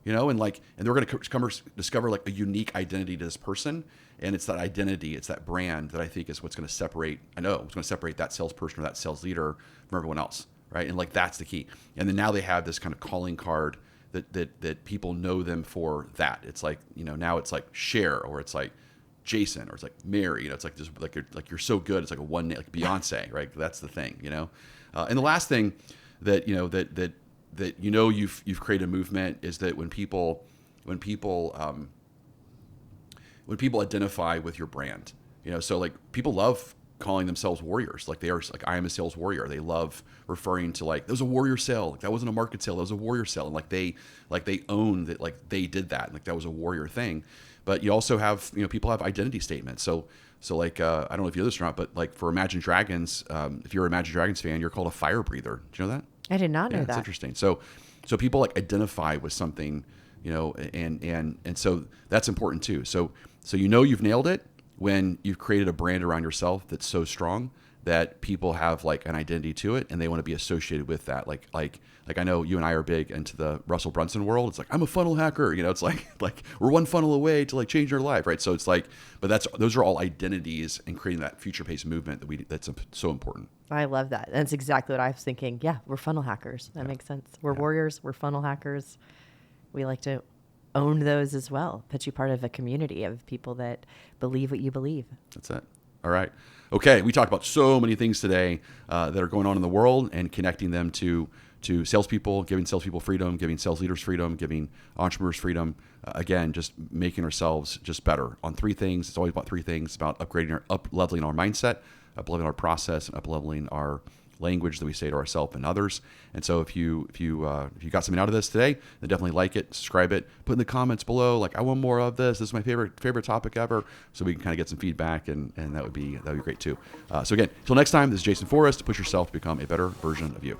and they're going to discover like a unique identity to this person. And it's that identity, it's that brand that I think is what's going to separate, it's going to separate that salesperson or that sales leader from everyone else. Right. And like, that's the key. And then now they have this kind of calling card that people know them for that. It's like, now it's like Cher, or it's like Jason, or it's like Mary, it's like just like you're so good. It's like a one name, like Beyonce, right? That's the thing, and the last thing that, you've created a movement is that when people identify with your brand, so like people love calling themselves warriors. Like they are like, I am a sales warrior. They love referring to like, that was a warrior sale. Like that wasn't a market sale. That was a warrior sale. And like they own that, like they did that. Like that was a warrior thing. But you also have, people have identity statements. So like, I don't know if you know this or not, but like for Imagine Dragons, if you're an Imagine Dragons fan, you're called a fire breather. Did you know that? I did not know that. It's interesting. So people like identify with something, and so that's important too. So you've nailed it when you've created a brand around yourself that's so strong that people have like an identity to it and they want to be associated with that. Like I know you and I are big into the Russell Brunson world. It's like, I'm a funnel hacker. It's like we're one funnel away to like change your life. Right. So it's like, but those are all identities, and creating that future-paced movement that's so important. I love that. That's exactly what I was thinking. Yeah. We're funnel hackers. That makes sense. We're warriors. We're funnel hackers. We like to own those as well. Put you part of a community of people that believe what you believe. That's it. All right. Okay. We talked about so many things today that are going on in the world, and connecting them to salespeople, giving salespeople freedom, giving sales leaders freedom, giving entrepreneurs freedom. Again, just making ourselves just better on three things. It's always about three things. It's about up-leveling our mindset, up-leveling our process, and up-leveling our language that we say to ourselves and others. And so if you got something out of this today, then definitely like it, subscribe it, put in the comments below, like, I want more of this. This is my favorite topic ever. So we can kind of get some feedback, and that would be great too. So again, until next time, this is Jason Forrest. Push yourself to become a better version of you.